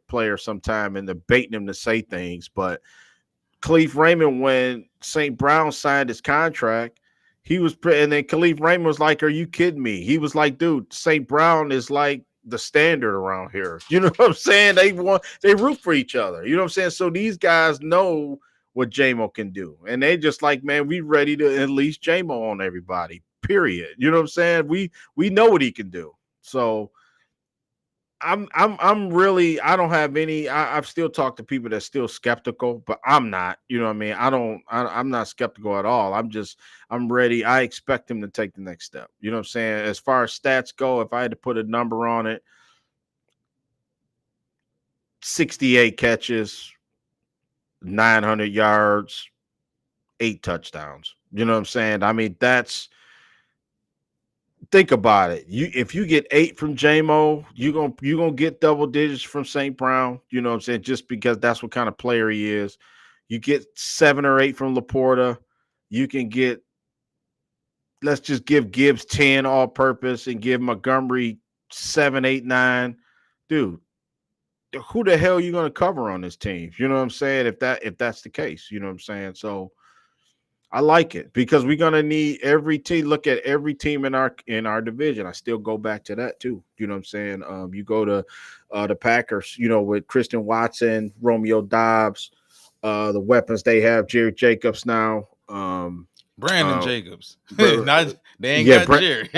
[SPEAKER 1] players sometime into baiting them to say things. But Khalif Raymond, when St. Brown signed his contract, and then Khalif Raymond was like, "Are you kidding me?" He was like, "Dude, St. Brown is like the standard around here." You know what I'm saying? They root for each other. You know what I'm saying? So these guys know what Jamo can do, and they just like, man, we ready to unleash Jamo on everybody. Period. You know what I'm saying? We know what he can do. So I'm really I don't have any I've still talked to people that's still skeptical, but I'm not, you know what I mean? I'm not skeptical at all. I'm ready. I expect him to take the next step. You know what I'm saying? As far as stats go, if I had to put a number on it, 68 catches, 900 yards, 8 touchdowns. You know what I'm saying? I mean, think about it. If you get 8 from JMO, you're gonna get double digits from St. Brown. You know what I'm saying? Just because that's what kind of player he is. You get 7 or 8 from Laporta. You can get, let's just give Gibbs 10 all purpose and give Montgomery 7, 8, 9. Dude, who the hell are you gonna cover on this team? You know what I'm saying? If that's the case, you know what I'm saying? So I like it because we're gonna need every team. Look at every team in our division. I still go back to that too. You know what I'm saying? You go to the Packers. With Christian Watson, Romeo Dobbs, the weapons they have, Jerry Jacobs now.
[SPEAKER 2] Brandon
[SPEAKER 1] Uh,
[SPEAKER 2] Jacobs.
[SPEAKER 1] but
[SPEAKER 2] Not they ain't
[SPEAKER 1] yeah,
[SPEAKER 2] got Jerry.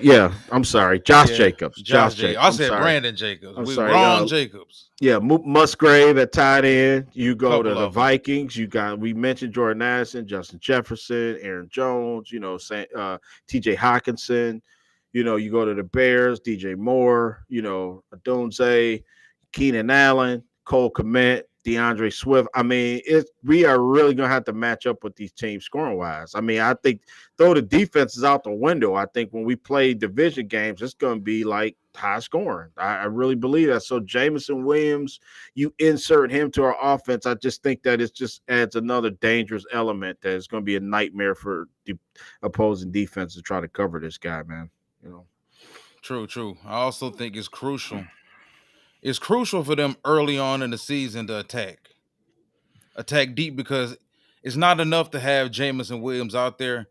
[SPEAKER 1] yeah. I'm sorry, Josh
[SPEAKER 2] Yeah,
[SPEAKER 1] Jacobs.
[SPEAKER 2] Josh
[SPEAKER 1] Josh
[SPEAKER 2] Jacobs.
[SPEAKER 1] Jacobs.
[SPEAKER 2] I
[SPEAKER 1] I'm
[SPEAKER 2] said
[SPEAKER 1] sorry.
[SPEAKER 2] Brandon Jacobs.
[SPEAKER 1] I'm
[SPEAKER 2] We
[SPEAKER 1] sorry.
[SPEAKER 2] wrong Jacobs.
[SPEAKER 1] Yeah, Musgrave at tight end. You go to
[SPEAKER 2] Couple
[SPEAKER 1] the
[SPEAKER 2] of them.
[SPEAKER 1] Vikings. We mentioned Jordan Addison, Justin Jefferson, Aaron Jones. T.J. Hawkinson. You go to the Bears, DJ Moore. Adonze, Keenan Allen, Cole Kmet. DeAndre Swift. I mean, we are really gonna have to match up with these teams scoring wise. I mean, I think though the defense is out the window, I think when we play division games, it's gonna be like high scoring. I really believe that. So Jamison Williams, you insert him to our offense. I just think that it just adds another dangerous element that is gonna be a nightmare for the opposing defense to try to cover this guy, man. You know.
[SPEAKER 2] True, true. I also think it's crucial. It's crucial for them early on in the season to attack deep, because it's not enough to have Jamison Williams out there.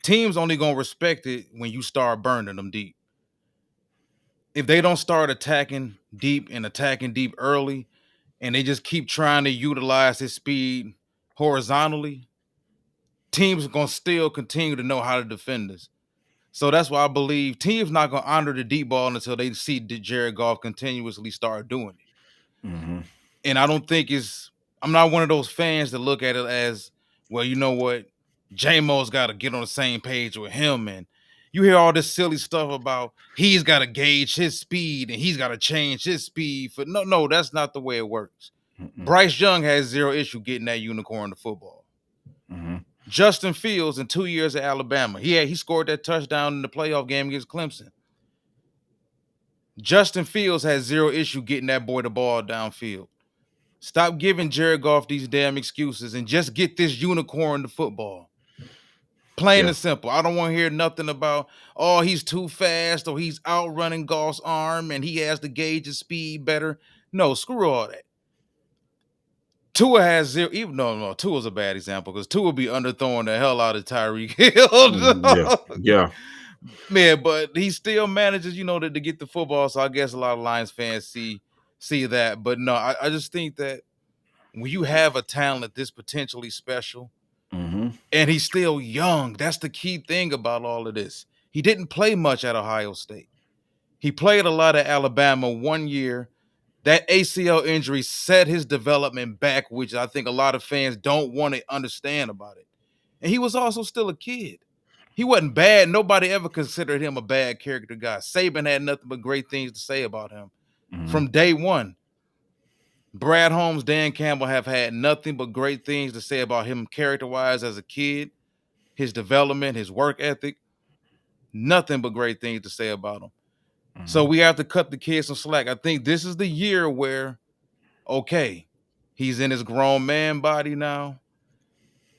[SPEAKER 2] Teams only gonna respect it when you start burning them deep. If they don't start attacking deep early, and they just keep trying to utilize his speed horizontally, teams are gonna still continue to know how to defend us. So that's why I believe teams not gonna honor the deep ball until they see Jared Goff continuously start doing it.
[SPEAKER 1] Mm-hmm.
[SPEAKER 2] And I don't think I'm not one of those fans that look at it as, well, you know what, Jamo's got to get on the same page with him. And you hear all this silly stuff about he's got to gauge his speed and he's got to change his speed. No, that's not the way it works.
[SPEAKER 1] Mm-hmm.
[SPEAKER 2] Bryce Young has zero issue getting that unicorn to football.
[SPEAKER 1] Mm-hmm.
[SPEAKER 2] Justin Fields in 2 years at Alabama, he scored that touchdown in the playoff game against Clemson. Justin Fields has zero issue getting that boy the ball downfield. Stop giving Jared Goff these damn excuses and just get this unicorn to football. Plain and simple. I don't want to hear nothing about, oh, he's too fast or he's outrunning Goff's arm and he has to gauge his speed better. No, screw all that. Tua has zero. Even no, Tua's a bad example because Tua be underthrowing the hell out of Tyreek Hill.
[SPEAKER 1] Yeah.
[SPEAKER 2] Man, but he still manages, to get the football. So I guess a lot of Lions fans see that. But no, I just think that when you have a talent this potentially special,
[SPEAKER 1] Mm-hmm.
[SPEAKER 2] and he's still young, that's the key thing about all of this. He didn't play much at Ohio State. He played a lot at Alabama 1 year. That ACL injury set his development back, which I think a lot of fans don't want to understand about it. And he was also still a kid. He wasn't bad. Nobody ever considered him a bad character guy. Saban had nothing but great things to say about him from day one. Brad Holmes, Dan Campbell have had nothing but great things to say about him character-wise as a kid, his development, his work ethic. Nothing but great things to say about him. Mm-hmm. So we have to cut the kid some slack. I think this is the year where, okay, he's in his grown man body now.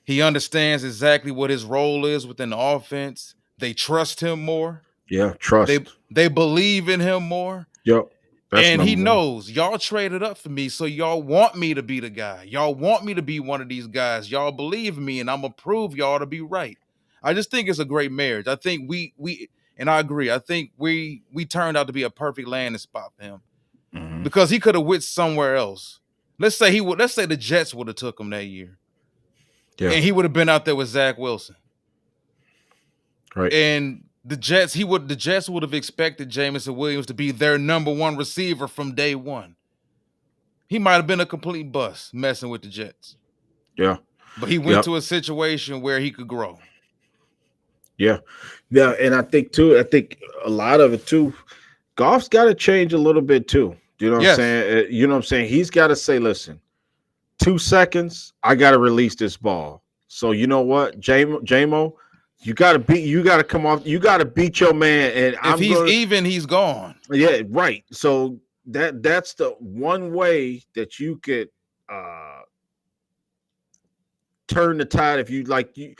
[SPEAKER 2] He understands exactly what his role is within the offense. They trust him more.
[SPEAKER 1] Yeah, trust.
[SPEAKER 2] They believe in him more.
[SPEAKER 1] Yep.
[SPEAKER 2] And he knows y'all traded up for me, so y'all want me to be the guy. Y'all want me to be one of these guys. Y'all believe in me, and I'm gonna prove y'all to be right. I just think it's a great marriage. I think we and I agree. I think we turned out to be a perfect landing spot for him because he could have went somewhere else. Let's say the Jets would have took him that year, and he would have been out there with Zach Wilson,
[SPEAKER 1] right?
[SPEAKER 2] And the Jets would have expected Jamison Williams to be their number one receiver from day one. He might have been a complete bust messing with the Jets.
[SPEAKER 1] Yeah.
[SPEAKER 2] But he went to a situation where he could grow.
[SPEAKER 1] Yeah. Yeah. And I think a lot of it too, Goff's got to change a little bit too. You know what I'm saying? You know what I'm saying? He's got to say, listen, 2 seconds, I got to release this ball. So you know what, Jamo, you got to come off. You got to beat your man. And
[SPEAKER 2] if he's gone.
[SPEAKER 1] Yeah, right. So that's the one way that you could turn the tide if you like you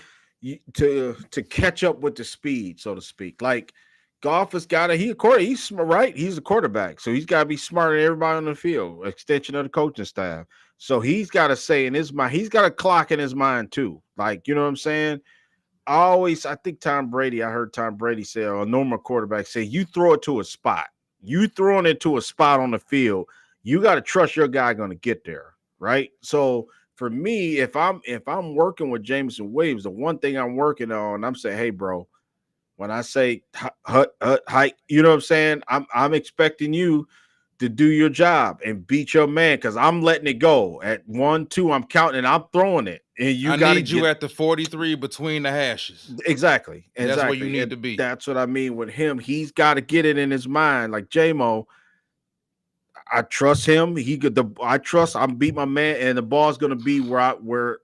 [SPEAKER 1] to catch up with the speed, so to speak. Like Goff has got to he's right. He's a quarterback, so he's got to be smarter than everybody on the field. Extension of the coaching staff. So he's got to say in his mind, he's got a clock in his mind too. Like, you know what I'm saying? I think Tom Brady, I heard Tom Brady say, or a normal quarterback say, you throw it to a spot. You throwing it to a spot on the field, you got to trust your guy going to get there, right? So for me, if I'm working with Jamison Williams, the one thing I'm working on, I'm saying, hey, bro, when I say hike, you know what I'm saying? I'm expecting you to do your job and beat your man because I'm letting it go at 1, 2. I'm counting and I'm throwing it. And
[SPEAKER 2] I need you at the 43 between the hashes.
[SPEAKER 1] Exactly.
[SPEAKER 2] That's where you need to be.
[SPEAKER 1] That's what I mean with him. He's got to get it in his mind. Like Jamo, I trust him. He could. I trust. I'm beat my man, and the ball's gonna be where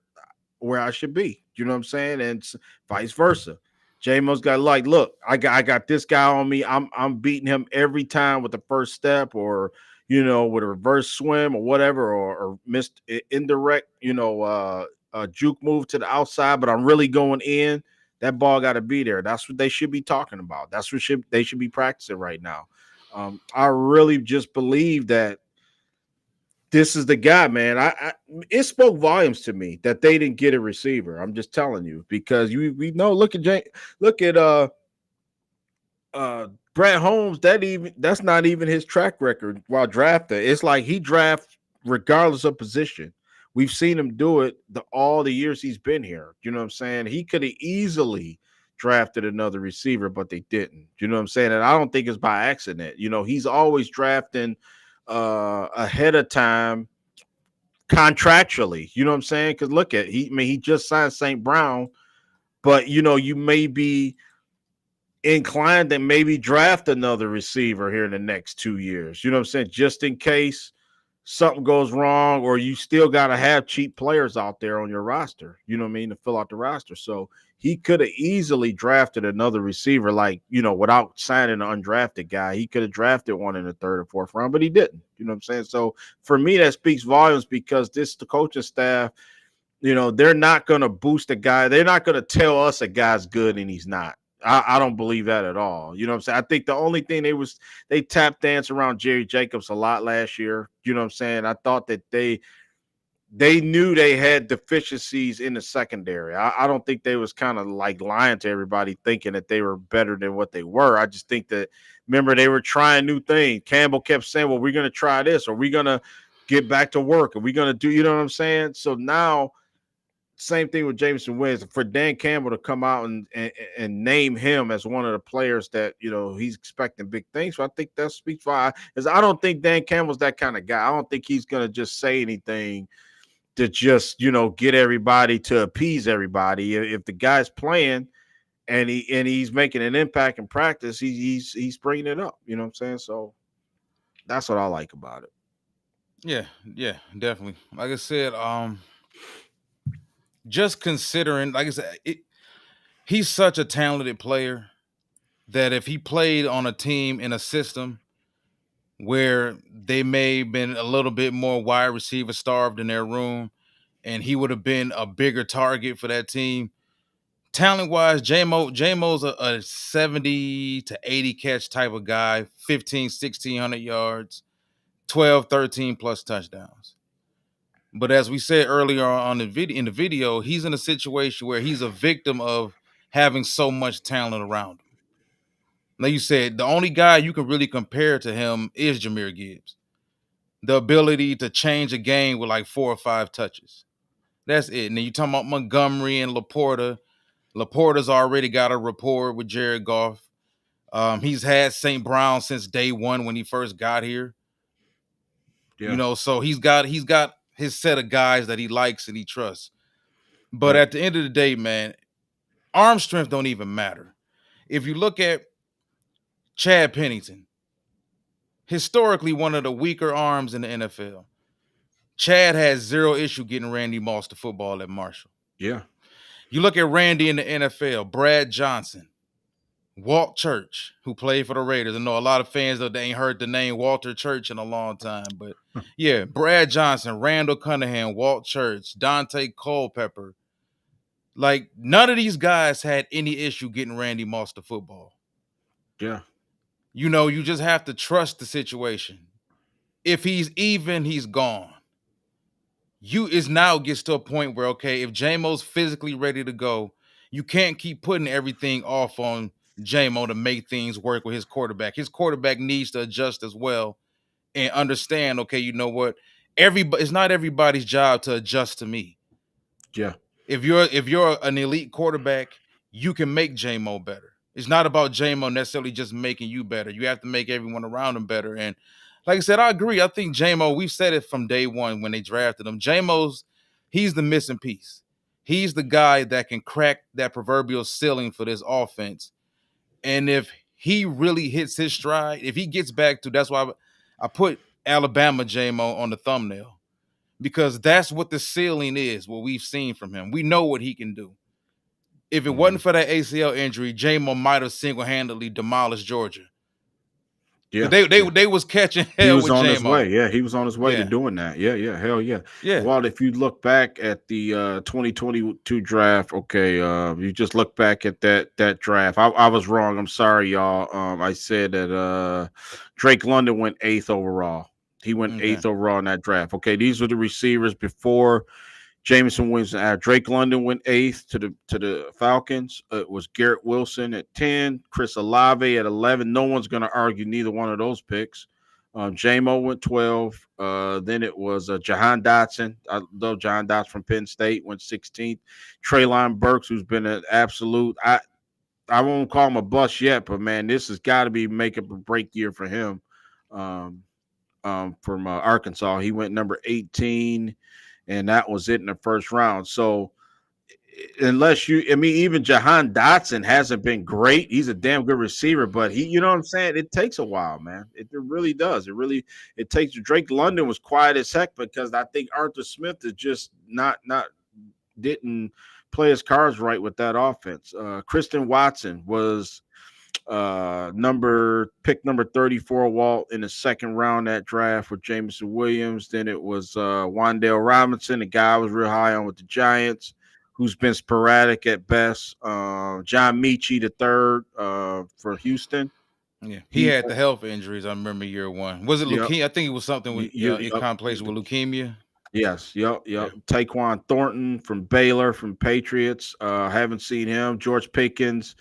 [SPEAKER 1] I should be. You know what I'm saying? And vice versa. Jamo's got like, look, I got this guy on me. I'm beating him every time with the first step, or with a reverse swim or whatever, or missed indirect, juke move to the outside, but I'm really going in. That ball got to be there. That's what they should be talking about. That's what they should be practicing right now. I really just believe that this is the guy, man. It spoke volumes to me that they didn't get a receiver. I'm just telling you because we know. Look at look at Brett Holmes. That's not even his track record while drafted. It's like he drafts regardless of position. We've seen him do it all the years he's been here. You know what I'm saying? He could have easily drafted another receiver, but they didn't. You know what I'm saying? And I don't think it's by accident. He's always drafting ahead of time contractually. You know what I'm saying? Because look at he just signed St. Brown, but you may be inclined to maybe draft another receiver here in the next 2 years. You know what I'm saying? Just in case something goes wrong, or you still got to have cheap players out there on your roster. You know what I mean? To fill out the roster. So he could have easily drafted another receiver, like, without signing an undrafted guy. He could have drafted one in the third or fourth round, but he didn't. You know what I'm saying? So for me, that speaks volumes because the coaching staff, they're not going to boost a guy. They're not going to tell us a guy's good and he's not. I don't believe that at all. You know what I'm saying? I think the only thing they tap dance around Jerry Jacobs a lot last year. You know what I'm saying? I thought that they knew they had deficiencies in the secondary. I don't think they was kind of like lying to everybody thinking that they were better than what they were. I just think that, remember, they were trying new things. Campbell kept saying, well, we're going to try this, or we're going to get back to work, and we're going to do, you know what I'm saying? So now, same thing with Jameson Winston. For Dan Campbell to come out and name him as one of the players that he's expecting big things. So I think that speaks for. Because I don't think Dan Campbell's that kind of guy. I don't think he's gonna just say anything to just get everybody to appease everybody. If the guy's playing and he's making an impact in practice, he's bringing it up. You know what I'm saying? So that's what I like about it.
[SPEAKER 2] Yeah, definitely. Like I said, just considering, like I said, he's such a talented player that if he played on a team in a system where they may have been a little bit more wide receiver starved in their room, and he would have been a bigger target for that team. Talent wise, Jamo's a 70 to 80 catch type of guy, 15, 1,600 yards, 12, 13 plus touchdowns. But as we said earlier on in the video, he's in a situation where he's a victim of having so much talent around him. Like you said, the only guy you can really compare to him is Jahmyr Gibbs. The ability to change a game with like 4 or 5 touches. That's it. And then you talking about Montgomery and Laporta. Laporta's already got a rapport with Jared Goff. He's had St. Brown since day one when he first got here.
[SPEAKER 1] Yeah.
[SPEAKER 2] So he's got his set of guys that he likes and he trusts. But
[SPEAKER 1] Right.
[SPEAKER 2] at the end of the day, man, arm strength don't even matter. If you look at Chad Pennington, historically one of the weaker arms in the NFL, Chad has zero issue getting Randy Moss to football at Marshall.
[SPEAKER 1] Yeah.
[SPEAKER 2] You look at Randy in the NFL, Brad Johnson, Walt Church, who played for the Raiders. I know a lot of fans, though, they ain't heard the name Walter Church in a long time. But yeah, Brad Johnson, Randall Cunningham, Walt Church, Dante Culpepper. Like, none of these guys had any issue getting Randy Moss to football.
[SPEAKER 1] Yeah.
[SPEAKER 2] You just have to trust the situation. If he's even, he's gone. It now gets to a point where, okay, if Jamo's physically ready to go, you can't keep putting everything off on Jamo to make things work with his quarterback. His quarterback needs to adjust as well and understand, okay, you know what? It's not everybody's job to adjust to me.
[SPEAKER 1] Yeah.
[SPEAKER 2] If you're an elite quarterback, you can make Jamo better. It's not about Jamo necessarily just making you better. You have to make everyone around him better. And like I said, I agree. I think Jamo, we've said it from day one when they drafted him. He's the missing piece. He's the guy that can crack that proverbial ceiling for this offense. And if he really hits his stride, if he gets back to, that's why I put Alabama Jamo on the thumbnail because that's what the ceiling is, what we've seen from him. We know what he can do. If it
[SPEAKER 1] Mhm.
[SPEAKER 2] wasn't for that ACL injury, Jamo might have single-handedly demolished Georgia. Because
[SPEAKER 1] Yeah,
[SPEAKER 2] they was catching
[SPEAKER 1] he
[SPEAKER 2] hell
[SPEAKER 1] was
[SPEAKER 2] with
[SPEAKER 1] on his
[SPEAKER 2] Jamo.
[SPEAKER 1] way. Yeah, he was on his way to
[SPEAKER 2] Yeah,
[SPEAKER 1] doing that. Yeah, yeah, hell yeah.
[SPEAKER 2] yeah,
[SPEAKER 1] Well, if you look back at the 2022 draft, okay, you just look back at that draft. I was wrong. I'm sorry, y'all. I said that Drake London went eighth overall. He went
[SPEAKER 2] okay,
[SPEAKER 1] eighth overall in that draft. Okay, these were the receivers before Jameson Williams. Drake London went eighth to the Falcons. It was Garrett Wilson at 10, Chris Olave at 11. No one's going to argue neither one of those picks. Jamo went 12. Then it was Jahan Dotson. I love Jahan Dotson from Penn State, went 16th. Traylon Burks, who's been an absolute. I won't call him a bust yet, but man, this has got to be make up or break year for him. Um, from Arkansas, he went number 18, and that was it in the first round. So unless you, I mean, even Jahan Dotson hasn't been great. He's a damn good receiver, but he, you know what I'm saying? It takes a while, man. It really does. It takes. Drake London was quiet as heck because I think Arthur Smith is just not didn't play his cards right with that offense. Kristen Watson was number 34 Walt in the second round that draft with Jameson Williams. Then it was Wandale Robinson, a guy I was real high on with the Giants, who's been sporadic at best. John Michie the third for Houston.
[SPEAKER 2] yeah. He
[SPEAKER 1] He
[SPEAKER 2] had the health injuries. I remember year one. Was it
[SPEAKER 1] Yep.
[SPEAKER 2] leukemia? I think it was something with in
[SPEAKER 1] Yep.
[SPEAKER 2] combination with leukemia.
[SPEAKER 1] Yes, yep,
[SPEAKER 2] Yeah,
[SPEAKER 1] yep. Taquan Thornton from Baylor, from Patriots. Haven't seen him. George Pickens,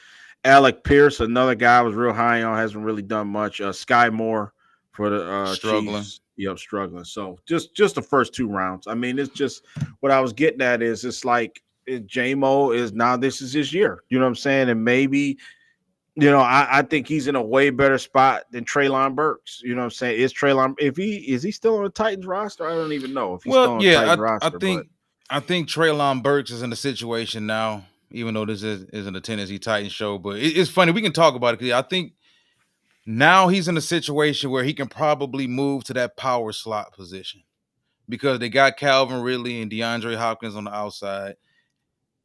[SPEAKER 1] Alec Pierce, another guy I was real high on, hasn't really done much. Sky Moore for the
[SPEAKER 2] struggling.
[SPEAKER 1] Chiefs. Yep, struggling. So just the first two rounds. I mean, it's just what I was getting at is it's like J-Mo is now this is his year. You know what I'm saying? And maybe I think he's in a way better spot than Traylon Burks. You know what I'm saying? Is Traylon if he is he still on the Titans roster? I don't even know if he's
[SPEAKER 2] Well,
[SPEAKER 1] still on the
[SPEAKER 2] yeah,
[SPEAKER 1] Titans
[SPEAKER 2] I
[SPEAKER 1] roster, but
[SPEAKER 2] think Traylon Burks is in a situation now, even though this isn't a Tennessee Titans show. But it's funny we can talk about it because I think now he's in a situation where he can probably move to that power slot position because they got Calvin Ridley and DeAndre Hopkins on the outside.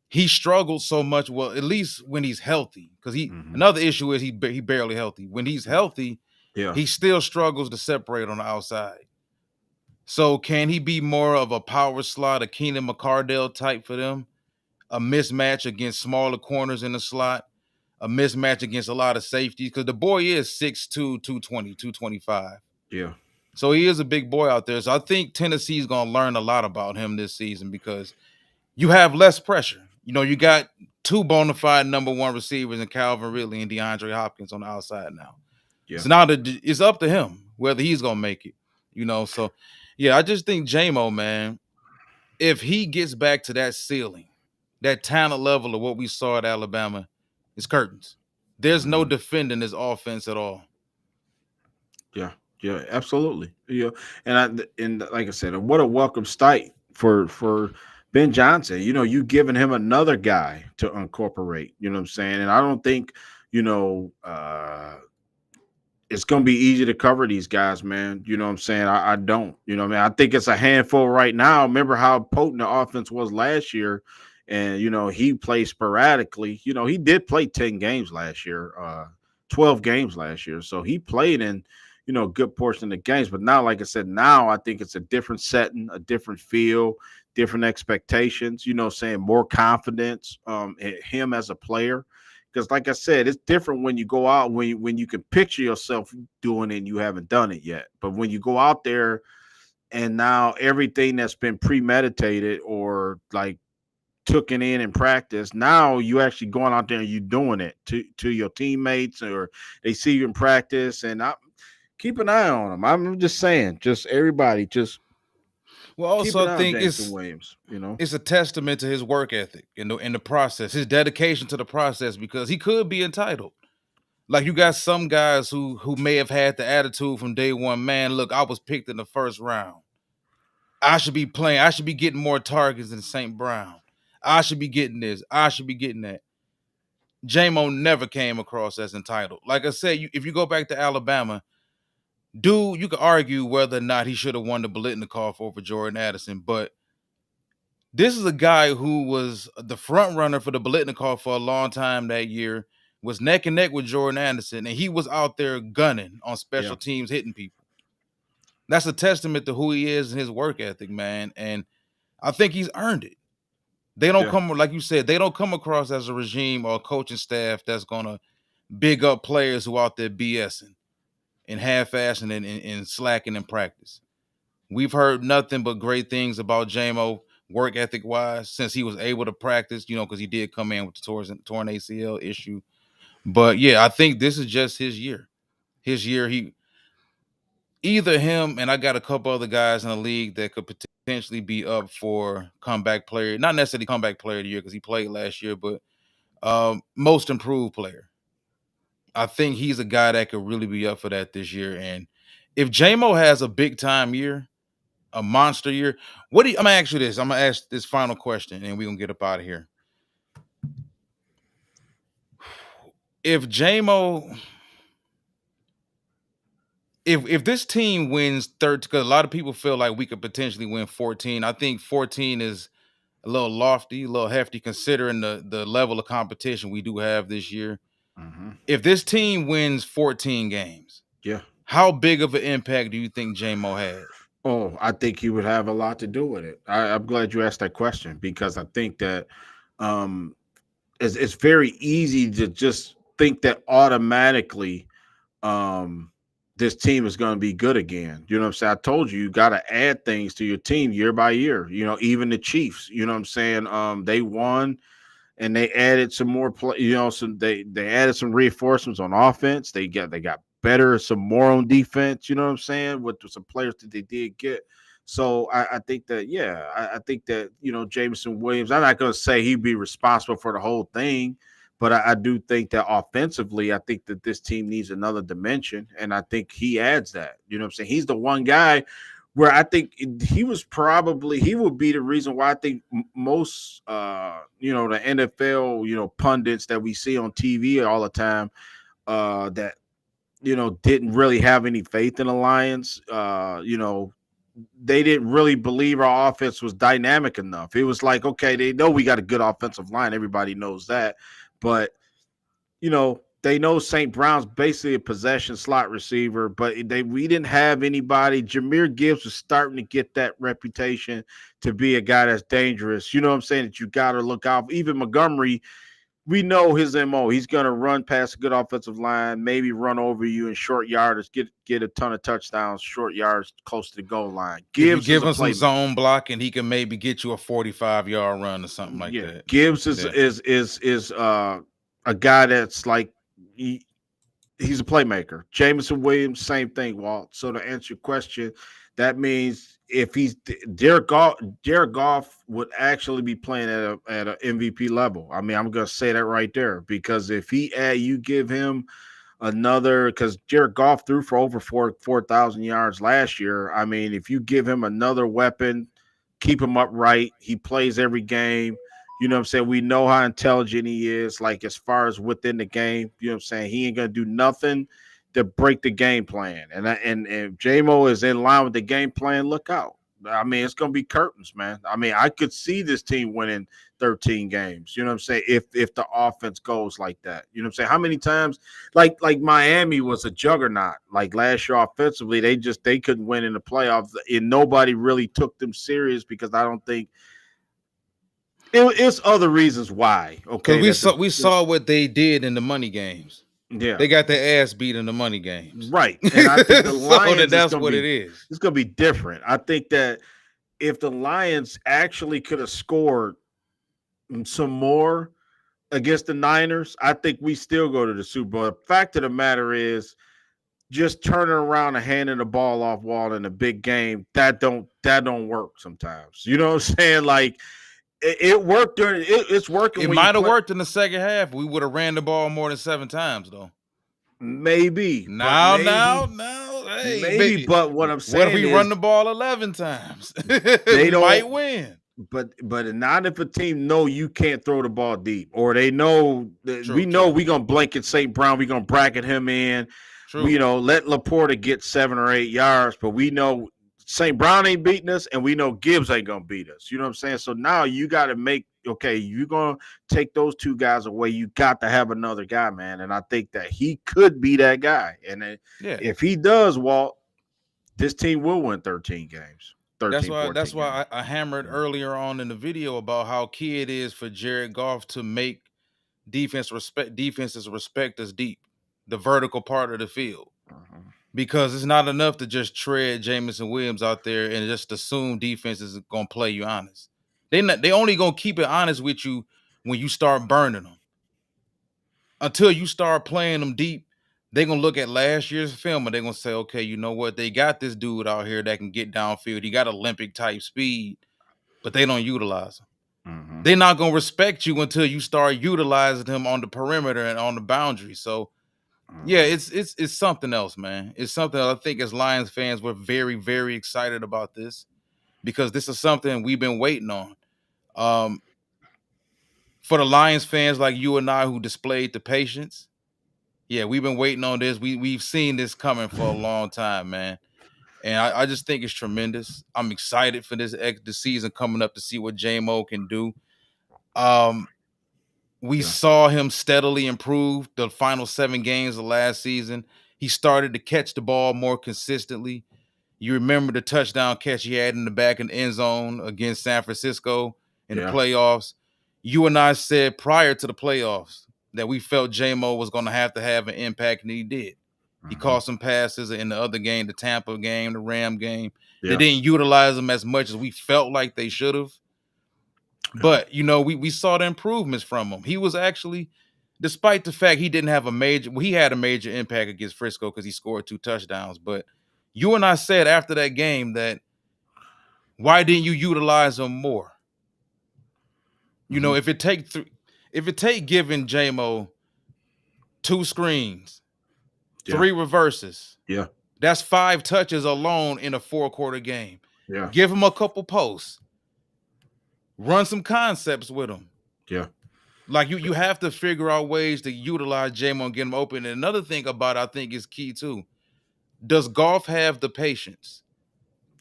[SPEAKER 2] He struggled so much. Well, at least when he's healthy, because
[SPEAKER 1] mhm,
[SPEAKER 2] another issue is he barely healthy. When he's healthy,
[SPEAKER 1] yeah,
[SPEAKER 2] he still struggles to separate on the outside. So can he be more of a power slot, a Keenan McCardell type for them? A mismatch against smaller corners in the slot, a mismatch against a lot of safeties, because the boy is 6'2", 220, 225.
[SPEAKER 1] yeah,
[SPEAKER 2] So he is a big boy out there. So I think Tennessee's going to learn a lot about him this season because you have less pressure. You got two bona fide number one receivers in Calvin Ridley and DeAndre Hopkins on the outside now.
[SPEAKER 1] yeah.
[SPEAKER 2] So now it's up to him whether he's going to make it. So yeah, I just think JMO, man, if he gets back to that ceiling, that talent level of what we saw at Alabama, it's curtains. There's no
[SPEAKER 1] Mhm.
[SPEAKER 2] defending this offense at all.
[SPEAKER 1] Yeah, yeah, absolutely. Yeah, and like I said, what a welcome sight for Ben Johnson. You giving him another guy to incorporate. You know what I'm saying? And I don't think you know it's gonna be easy to cover these guys, man. You know what I'm saying? I don't. You know what I mean? I think it's a handful right now. Remember how potent the offense was last year, and he played sporadically. He did play 10 games last year, 12 games last year, so he played in a good portion of the games. But now, like I said, now I think it's a different setting, a different feel, different expectations. Saying more confidence in him as a player because like I said, it's different when you go out when you can picture yourself doing it and you haven't done it yet. But when you go out there and now everything that's been premeditated or like taken in practice, now you actually going out there and you doing it to your teammates or they see you in practice and I keep an eye on them. I'm just saying, just everybody just
[SPEAKER 2] Well,
[SPEAKER 1] keep
[SPEAKER 2] also
[SPEAKER 1] an
[SPEAKER 2] I
[SPEAKER 1] eye on
[SPEAKER 2] think
[SPEAKER 1] Jameson
[SPEAKER 2] it's
[SPEAKER 1] Williams.
[SPEAKER 2] it's a testament to his work ethic in the process, his dedication to the process, because he could be entitled. Like you got some guys who may have had the attitude from day one, man, look, I was picked in the first round. I should be playing, I should be getting more targets than St. Brown. I should be getting this. I should be getting that. Jamo never came across as entitled. Like I said, if you go back to Alabama, Dude, you could argue whether or not he should have won the Biletnikoff over Jordan Addison, but this is a guy who was the front runner for the Biletnikoff for a long time that year, was neck and neck with Jordan Anderson, and he was out there gunning on
[SPEAKER 1] Yeah,
[SPEAKER 2] special teams, hitting people. That's a testament to who he is and his work ethic, man. And I think he's earned it. They don't
[SPEAKER 1] yeah,
[SPEAKER 2] come, like you said, they don't come across as a regime or a coaching staff that's gonna big up players who out there BSing and half-assing and slacking in practice. We've heard nothing but great things about Jamo work ethic wise since he was able to practice, because he did come in with the torn ACL issue. But yeah, I think this is just his year. His year, either him and I got a couple other guys in the league that could potentially be up for comeback player, not necessarily comeback player of the year because he played last year, but most improved player. I think he's a guy that could really be up for that this year. And if Jamo has a big time year, a monster year, I'm gonna ask you this. I'm gonna ask this final question, and we're gonna get up out of here. If Jamo, if this team wins 13, because a lot of people feel like we could potentially win 14. I think 14 is a little lofty, a little hefty, considering the level of competition we do have this year.
[SPEAKER 1] hmm
[SPEAKER 2] If this team wins 14 games,
[SPEAKER 1] yeah.
[SPEAKER 2] how big of an impact do you think Jamo had?
[SPEAKER 1] Oh, I think he would have a lot to do with it. I'm glad you asked that question because I think that um, it's very easy to just think that automatically um, this team is going to be good again. You know what I'm saying? I told you, you got to add things to your team year by year. Even the Chiefs, you know what I'm saying? They won and they added some more play. They added some reinforcements on offense. They got better, some more on defense. You know what I'm saying? With some players that they did get. So I think that I think that Jameson Williams. I'm not going to say he'd be responsible for the whole thing, but I do think that offensively, I think that this team needs another dimension, and I think he adds that. You know what I'm saying? He's the one guy where I think he would be the reason why I think most the NFL pundits that we see on TV all the time that didn't really have any faith in the Lions. They didn't really believe our offense was dynamic enough. It was like, okay, they know we got a good offensive line, everybody knows that, but they know St. Brown's basically a possession slot receiver, but we didn't have anybody. Jahmyr Gibbs was starting to get that reputation to be a guy that's dangerous. You know what I'm saying? That you got to look out. Even Montgomery, we know his MO. He's going to run past a good offensive line, maybe run over you in short yardage, get a ton of touchdowns, short yards close to the goal line.
[SPEAKER 2] If you
[SPEAKER 1] Gibbs is
[SPEAKER 2] give
[SPEAKER 1] a
[SPEAKER 2] him some
[SPEAKER 1] playmaker.
[SPEAKER 2] zone blocking, he can maybe get you a 45-yard run or something like
[SPEAKER 1] Yeah,
[SPEAKER 2] that.
[SPEAKER 1] Gibbs is
[SPEAKER 2] Yeah.
[SPEAKER 1] is a guy that's like he's a playmaker. Jameson Williams, same thing, Walt. So to answer your question, that means if he's Jared Goff would actually be playing at an MVP level. I mean, I'm gonna say that right there because if you give him another, because Jared Goff threw for over 4,000 yards last year. I mean, if you give him another weapon, keep him upright, he plays every game. You know what I'm saying? We know how intelligent he is, like as far as within the game. You know what I'm saying? He ain't gonna do nothing to break the game plan. And if JMO is in line with the game plan, look out. I mean, it's gonna be curtains, man. I mean, I could see this team winning 13 games. You know what I'm saying? If the offense goes like that. You know what I'm saying? How many times like Miami was a juggernaut. Like last year offensively, they couldn't win in the playoffs and nobody really took them serious because I don't think it's other reasons why. Okay,
[SPEAKER 2] Because we saw what they did in the money games.
[SPEAKER 1] yeah,
[SPEAKER 2] They got their ass beat in the money games.
[SPEAKER 1] right. And I think the Lions
[SPEAKER 2] That's what it is.
[SPEAKER 1] it's gonna be different. I think that if the Lions actually could have scored some more against the Niners, I think we still go to the Super Bowl. The fact of the matter is, just turning around and handing the ball off Wall in a big game, that don't work sometimes. You know what I'm saying? Like it worked during it's working.
[SPEAKER 2] It might have worked in the second half. We would have ran the ball more than 7 times, though.
[SPEAKER 1] Maybe.
[SPEAKER 2] Now, hey,
[SPEAKER 1] maybe. But what I'm saying
[SPEAKER 2] what if we run the ball 11 times? They might win.
[SPEAKER 1] But not if a team know you can't throw the ball deep, or they know we know we're gonna blanket St. Brown, we're gonna bracket him in.
[SPEAKER 2] True.
[SPEAKER 1] let Laporta get 7 or 8 yards, but we know St. Brown ain't beating us, and we know Gibbs ain't gonna beat us. You know what I'm saying? So now you got to make okay. You're gonna take those two guys away. You got to have another guy, man. And I think that he could be that guy. And
[SPEAKER 2] Yeah.
[SPEAKER 1] if he does, Walt, this team will win 13 games,
[SPEAKER 2] That's
[SPEAKER 1] 13,
[SPEAKER 2] why
[SPEAKER 1] 14
[SPEAKER 2] that's
[SPEAKER 1] games.
[SPEAKER 2] why I hammered earlier on in the video about how key it is for Jared Goff to make defenses respect us deep, the vertical part of the field.
[SPEAKER 1] Mhm.
[SPEAKER 2] Because it's not enough to just tread Jamison Williams out there and just assume defense is gonna play you honest. They only gonna keep it honest with you when you start burning them. Until you start playing them deep, they're gonna look at last year's film and they're gonna say, okay, you know what? They got this dude out here that can get downfield. He got Olympic type speed, but they don't utilize him.
[SPEAKER 1] Mhm.
[SPEAKER 2] They're not gonna respect you until you start utilizing him on the perimeter and on the boundary. So yeah,
[SPEAKER 1] Mhm.
[SPEAKER 2] it's something else, man. It's something I think as Lions fans we're very, very excited about this because this is something we've been waiting on. Um, for the Lions fans like you and I who displayed the patience, yeah, we've been waiting on this. We've seen this coming for a long time, man. And I just think it's tremendous. I'm excited for the season coming up to see what Jamo can do. Um, we
[SPEAKER 1] Yeah.
[SPEAKER 2] saw him steadily improve the final 7 games of last season. He started to catch the ball more consistently. You remember the touchdown catch he had in the back of the end zone against San Francisco in the
[SPEAKER 1] Yeah.
[SPEAKER 2] playoffs. You and I said prior to the playoffs that we felt Jamo was going to have an impact, and he did. He
[SPEAKER 1] Mhm.
[SPEAKER 2] caught some passes in the other game, the Tampa game, the Ram game. They
[SPEAKER 1] Yeah.
[SPEAKER 2] didn't utilize him as much as we felt like they should have.
[SPEAKER 1] Yeah.
[SPEAKER 2] But, we saw the improvements from him. He was actually, despite the fact he didn't have he had a major impact against Frisco because he scored 2 touchdowns. But you and I said after that game that why didn't you utilize him more?
[SPEAKER 1] Mhm.
[SPEAKER 2] If it take giving Jamo 2 screens,
[SPEAKER 1] Yeah.
[SPEAKER 2] 3 reverses,
[SPEAKER 1] Yeah.
[SPEAKER 2] that's 5 touches alone in a 4-quarter game.
[SPEAKER 1] Yeah.
[SPEAKER 2] Give him a couple posts, run some concepts with him.
[SPEAKER 1] Yeah.
[SPEAKER 2] Like you have to figure out ways to utilize Jamo and get him open. And another thing about it, I think is key too. Does Golf have the patience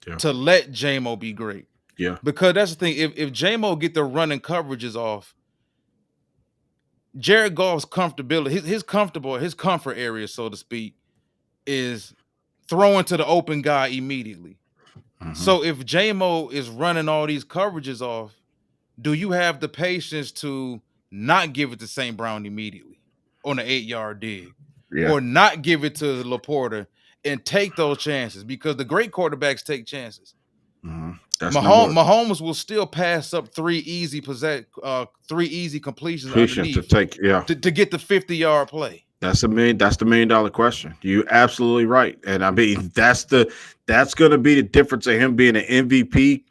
[SPEAKER 1] Yeah.
[SPEAKER 2] to let Jamo be great?
[SPEAKER 1] Yeah.
[SPEAKER 2] Because that's the thing. If Jamo get the running coverages off, Jared Goff's comfortability, his comfort area, so to speak, is throwing to the open guy immediately.
[SPEAKER 1] Mhm.
[SPEAKER 2] So if Jamo is running all these coverages off, do you have the patience to not give it to St. Brown immediately on an 8-yard dig?
[SPEAKER 1] Yeah.
[SPEAKER 2] Or not give it to Laporta and take those chances? Because the great quarterbacks take chances.
[SPEAKER 1] Mhm. That's number
[SPEAKER 2] Mahomes will still pass up 3 easy completions
[SPEAKER 1] patience to
[SPEAKER 2] underneath
[SPEAKER 1] take. Yeah.
[SPEAKER 2] to get the 50-yard play.
[SPEAKER 1] That's the $1 million question. You absolutely right. And I mean that's gonna be the difference of him being an MVP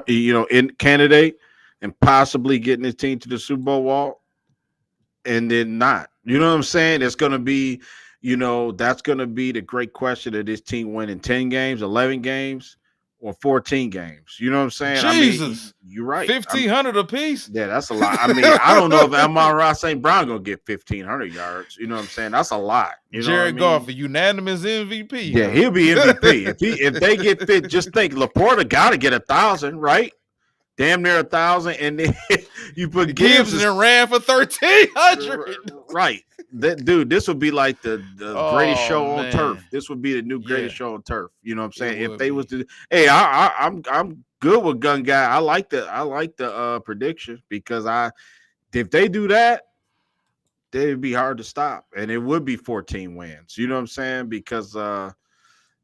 [SPEAKER 1] in candidate and possibly getting his team to the Super Bowl wall and then not. You know what I'm saying? It's gonna be, that's gonna be the great question of this team winning 10 games, 11 games, or 14 games. You know what I'm saying? I mean,
[SPEAKER 2] Jesus.
[SPEAKER 1] you're right.
[SPEAKER 2] 1,500 apiece.
[SPEAKER 1] Yeah, that's a lot. I mean, I don't know if Amon-Ra St. Brown gonna get 1,500 yards. You know what I'm saying? That's a lot. You know what I
[SPEAKER 2] Jared Goff,
[SPEAKER 1] mean?
[SPEAKER 2] a unanimous MVP,
[SPEAKER 1] Yeah,
[SPEAKER 2] huh?
[SPEAKER 1] he'll be MVP if they get fit. Just think, Laporta got to get 1,000, right? Damn near 1,000, and then you put Gibbs
[SPEAKER 2] Gibbs and ran for 1,300.
[SPEAKER 1] right. Dude, this would be like the greatest
[SPEAKER 2] Oh
[SPEAKER 1] show on turf.
[SPEAKER 2] man.
[SPEAKER 1] This would be the new
[SPEAKER 2] Yeah,
[SPEAKER 1] greatest show on turf. You know what I'm
[SPEAKER 2] it
[SPEAKER 1] saying? If
[SPEAKER 2] would
[SPEAKER 1] they was
[SPEAKER 2] be.
[SPEAKER 1] to, hey, I'm good with gun guy. I like the prediction because if they do that, they'd be hard to stop, and it would be 14 wins. You know what I'm saying? Because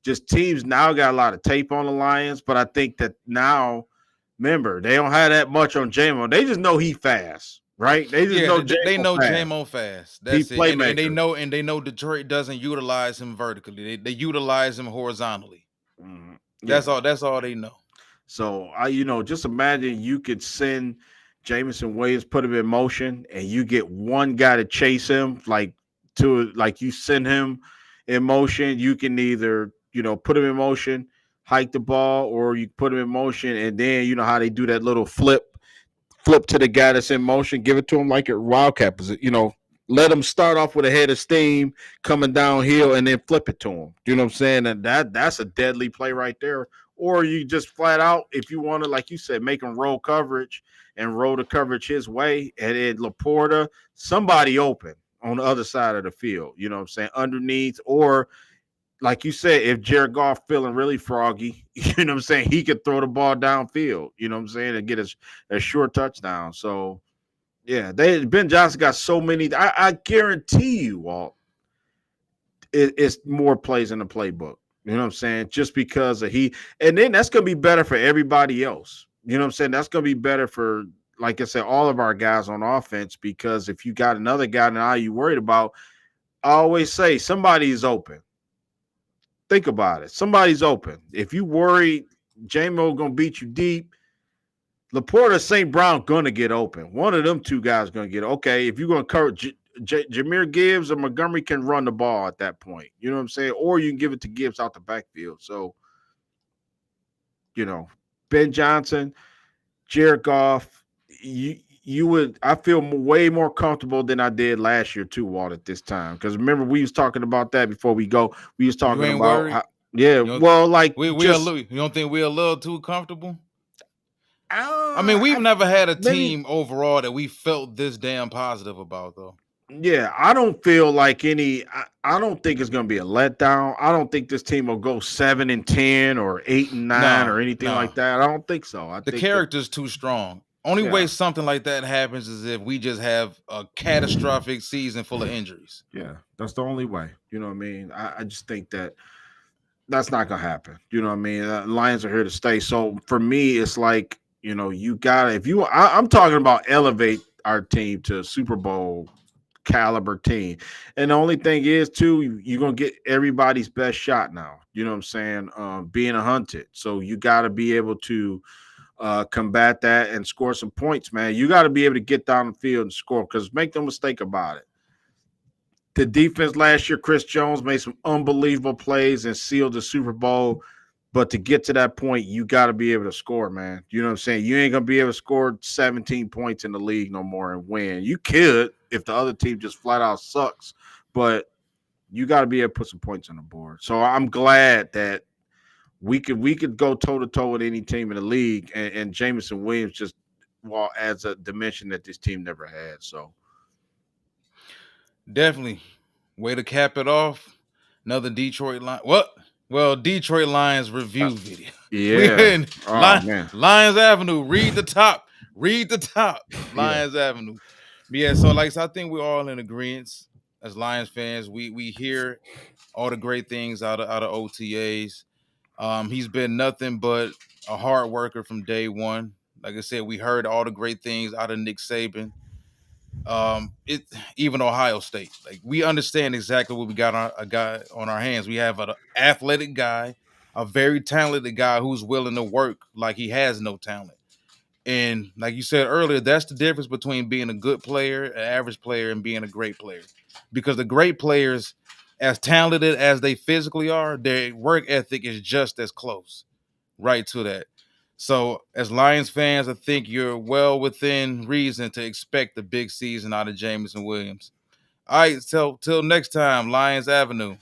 [SPEAKER 1] just teams now got a lot of tape on the Lions, but I think that now, remember, they don't have that much on Jamo. They just know he fast, right? They just
[SPEAKER 2] Yeah,
[SPEAKER 1] know
[SPEAKER 2] they
[SPEAKER 1] Jamo
[SPEAKER 2] know
[SPEAKER 1] fast.
[SPEAKER 2] Jamo fast.
[SPEAKER 1] He
[SPEAKER 2] That's it. And
[SPEAKER 1] playmaker.
[SPEAKER 2] they know Detroit doesn't utilize him vertically. They utilize him horizontally.
[SPEAKER 1] Mhm.
[SPEAKER 2] That's
[SPEAKER 1] Yeah.
[SPEAKER 2] all. That's all they know.
[SPEAKER 1] So just imagine you could send Jameson Williams, put him in motion, and you get one guy to chase him, like you send him in motion. You can either put him in motion, hike the ball, or you put him in motion, and then you know how they do that little flip to the guy that's in motion, give it to him like a wildcat position, let them start off with a head of steam coming downhill and then flip it to them. You know what I'm saying? And that's a deadly play right there. Or you just flat out, if you want to, like you said, make him roll coverage and roll the coverage his way, and then Laporta, somebody open on the other side of the field. You know what I'm saying? Underneath, or like you said, if Jared Goff feeling really froggy, you know what I'm saying, he could throw the ball downfield. You know what I'm saying, and get a short touchdown. So yeah, Ben Johnson got so many. I guarantee you, Walt, it's more plays in the playbook. You know what I'm saying? Just because of and then that's gonna be better for everybody else. You know what I'm saying? That's gonna be better for, like I said, all of our guys on offense. Because if you got another guy now you worried about, I always say somebody's open. Think about it. Somebody's open. If you worry Jamo gonna beat you deep, Laporta, St. Brown gonna get open. One of them two guys gonna get okay. If you're gonna cover Jameer Gibbs or Montgomery can run the ball at that point. You know what I'm saying? Or you can give it to Gibbs out the backfield. So, you know, Ben Johnson, Jared Goff, you would, I feel way more comfortable than I did last year too, Walt, at this time. Because remember, we was talking about that before we go. We was
[SPEAKER 2] You
[SPEAKER 1] talking
[SPEAKER 2] ain't
[SPEAKER 1] about
[SPEAKER 2] worried?
[SPEAKER 1] how, yeah,
[SPEAKER 2] You know,
[SPEAKER 1] well, like
[SPEAKER 2] we a
[SPEAKER 1] just
[SPEAKER 2] little, you don't think we're a little too comfortable? I mean, we've
[SPEAKER 1] I,
[SPEAKER 2] never had a
[SPEAKER 1] maybe
[SPEAKER 2] team overall that we felt this damn positive about, though.
[SPEAKER 1] yeah, I don't feel like I don't think it's going to be a letdown. I don't think this team will go 7-10 or 8-9
[SPEAKER 2] No,
[SPEAKER 1] or anything
[SPEAKER 2] no.
[SPEAKER 1] like that. I don't think so. I
[SPEAKER 2] The
[SPEAKER 1] think that
[SPEAKER 2] character's too strong. Only way
[SPEAKER 1] yeah,
[SPEAKER 2] something like that happens is if we just have a catastrophic season full of injuries.
[SPEAKER 1] yeah, that's the only way. You know what I mean? I just think that that's not going to happen. You know what I mean? Lions are here to stay. So for me, it's like, you know, you got to, if you, I'm talking about elevate our team to Super Bowl caliber team. And the only thing is, too, you're gonna get everybody's best shot now. You know what I'm saying? Being a hunted, so you got to be able to combat that and score some points, man. You got to be able to get down the field and score. Because make no mistake about it, the defense last year, Chris Jones made some unbelievable plays and sealed the Super Bowl. But to get to that point, you got to be able to score, man. You know what I'm saying? You ain't going to be able to score 17 points in the league no more and win. You could if the other team just flat out sucks, but you got to be able to put some points on the board. So I'm glad that we could go toe to toe with any team in the league, and Jameson Williams just adds a dimension that this team never had. So
[SPEAKER 2] Definitely. Way to cap it off. Another Detroit Lions. What? Well, Detroit Lions
[SPEAKER 1] uh,
[SPEAKER 2] review video. We
[SPEAKER 1] yeah,
[SPEAKER 2] in
[SPEAKER 1] oh man,
[SPEAKER 2] Lions Avenue. Read the top. Read the top.
[SPEAKER 1] yeah,
[SPEAKER 2] Lions Avenue. But yeah, so like I think we're all in agreement as Lions fans. We hear all the great things out of OTAs. He's been nothing but a hard worker from day one. Like I said, we heard all the great things out of Nick Saban. It even Ohio State. Like we understand exactly what we got on a guy on our hands. We have an athletic guy, a very talented guy who's willing to work like he has no talent. And like you said earlier, that's the difference between being a good player, an average player, and being a great player. Because the great players, as talented as they physically are, their work ethic is just as close, right to that. So, as Lions fans, I think you're well within reason to expect a big season out of Jameson Williams. All right, so till next time, Lions Avenue.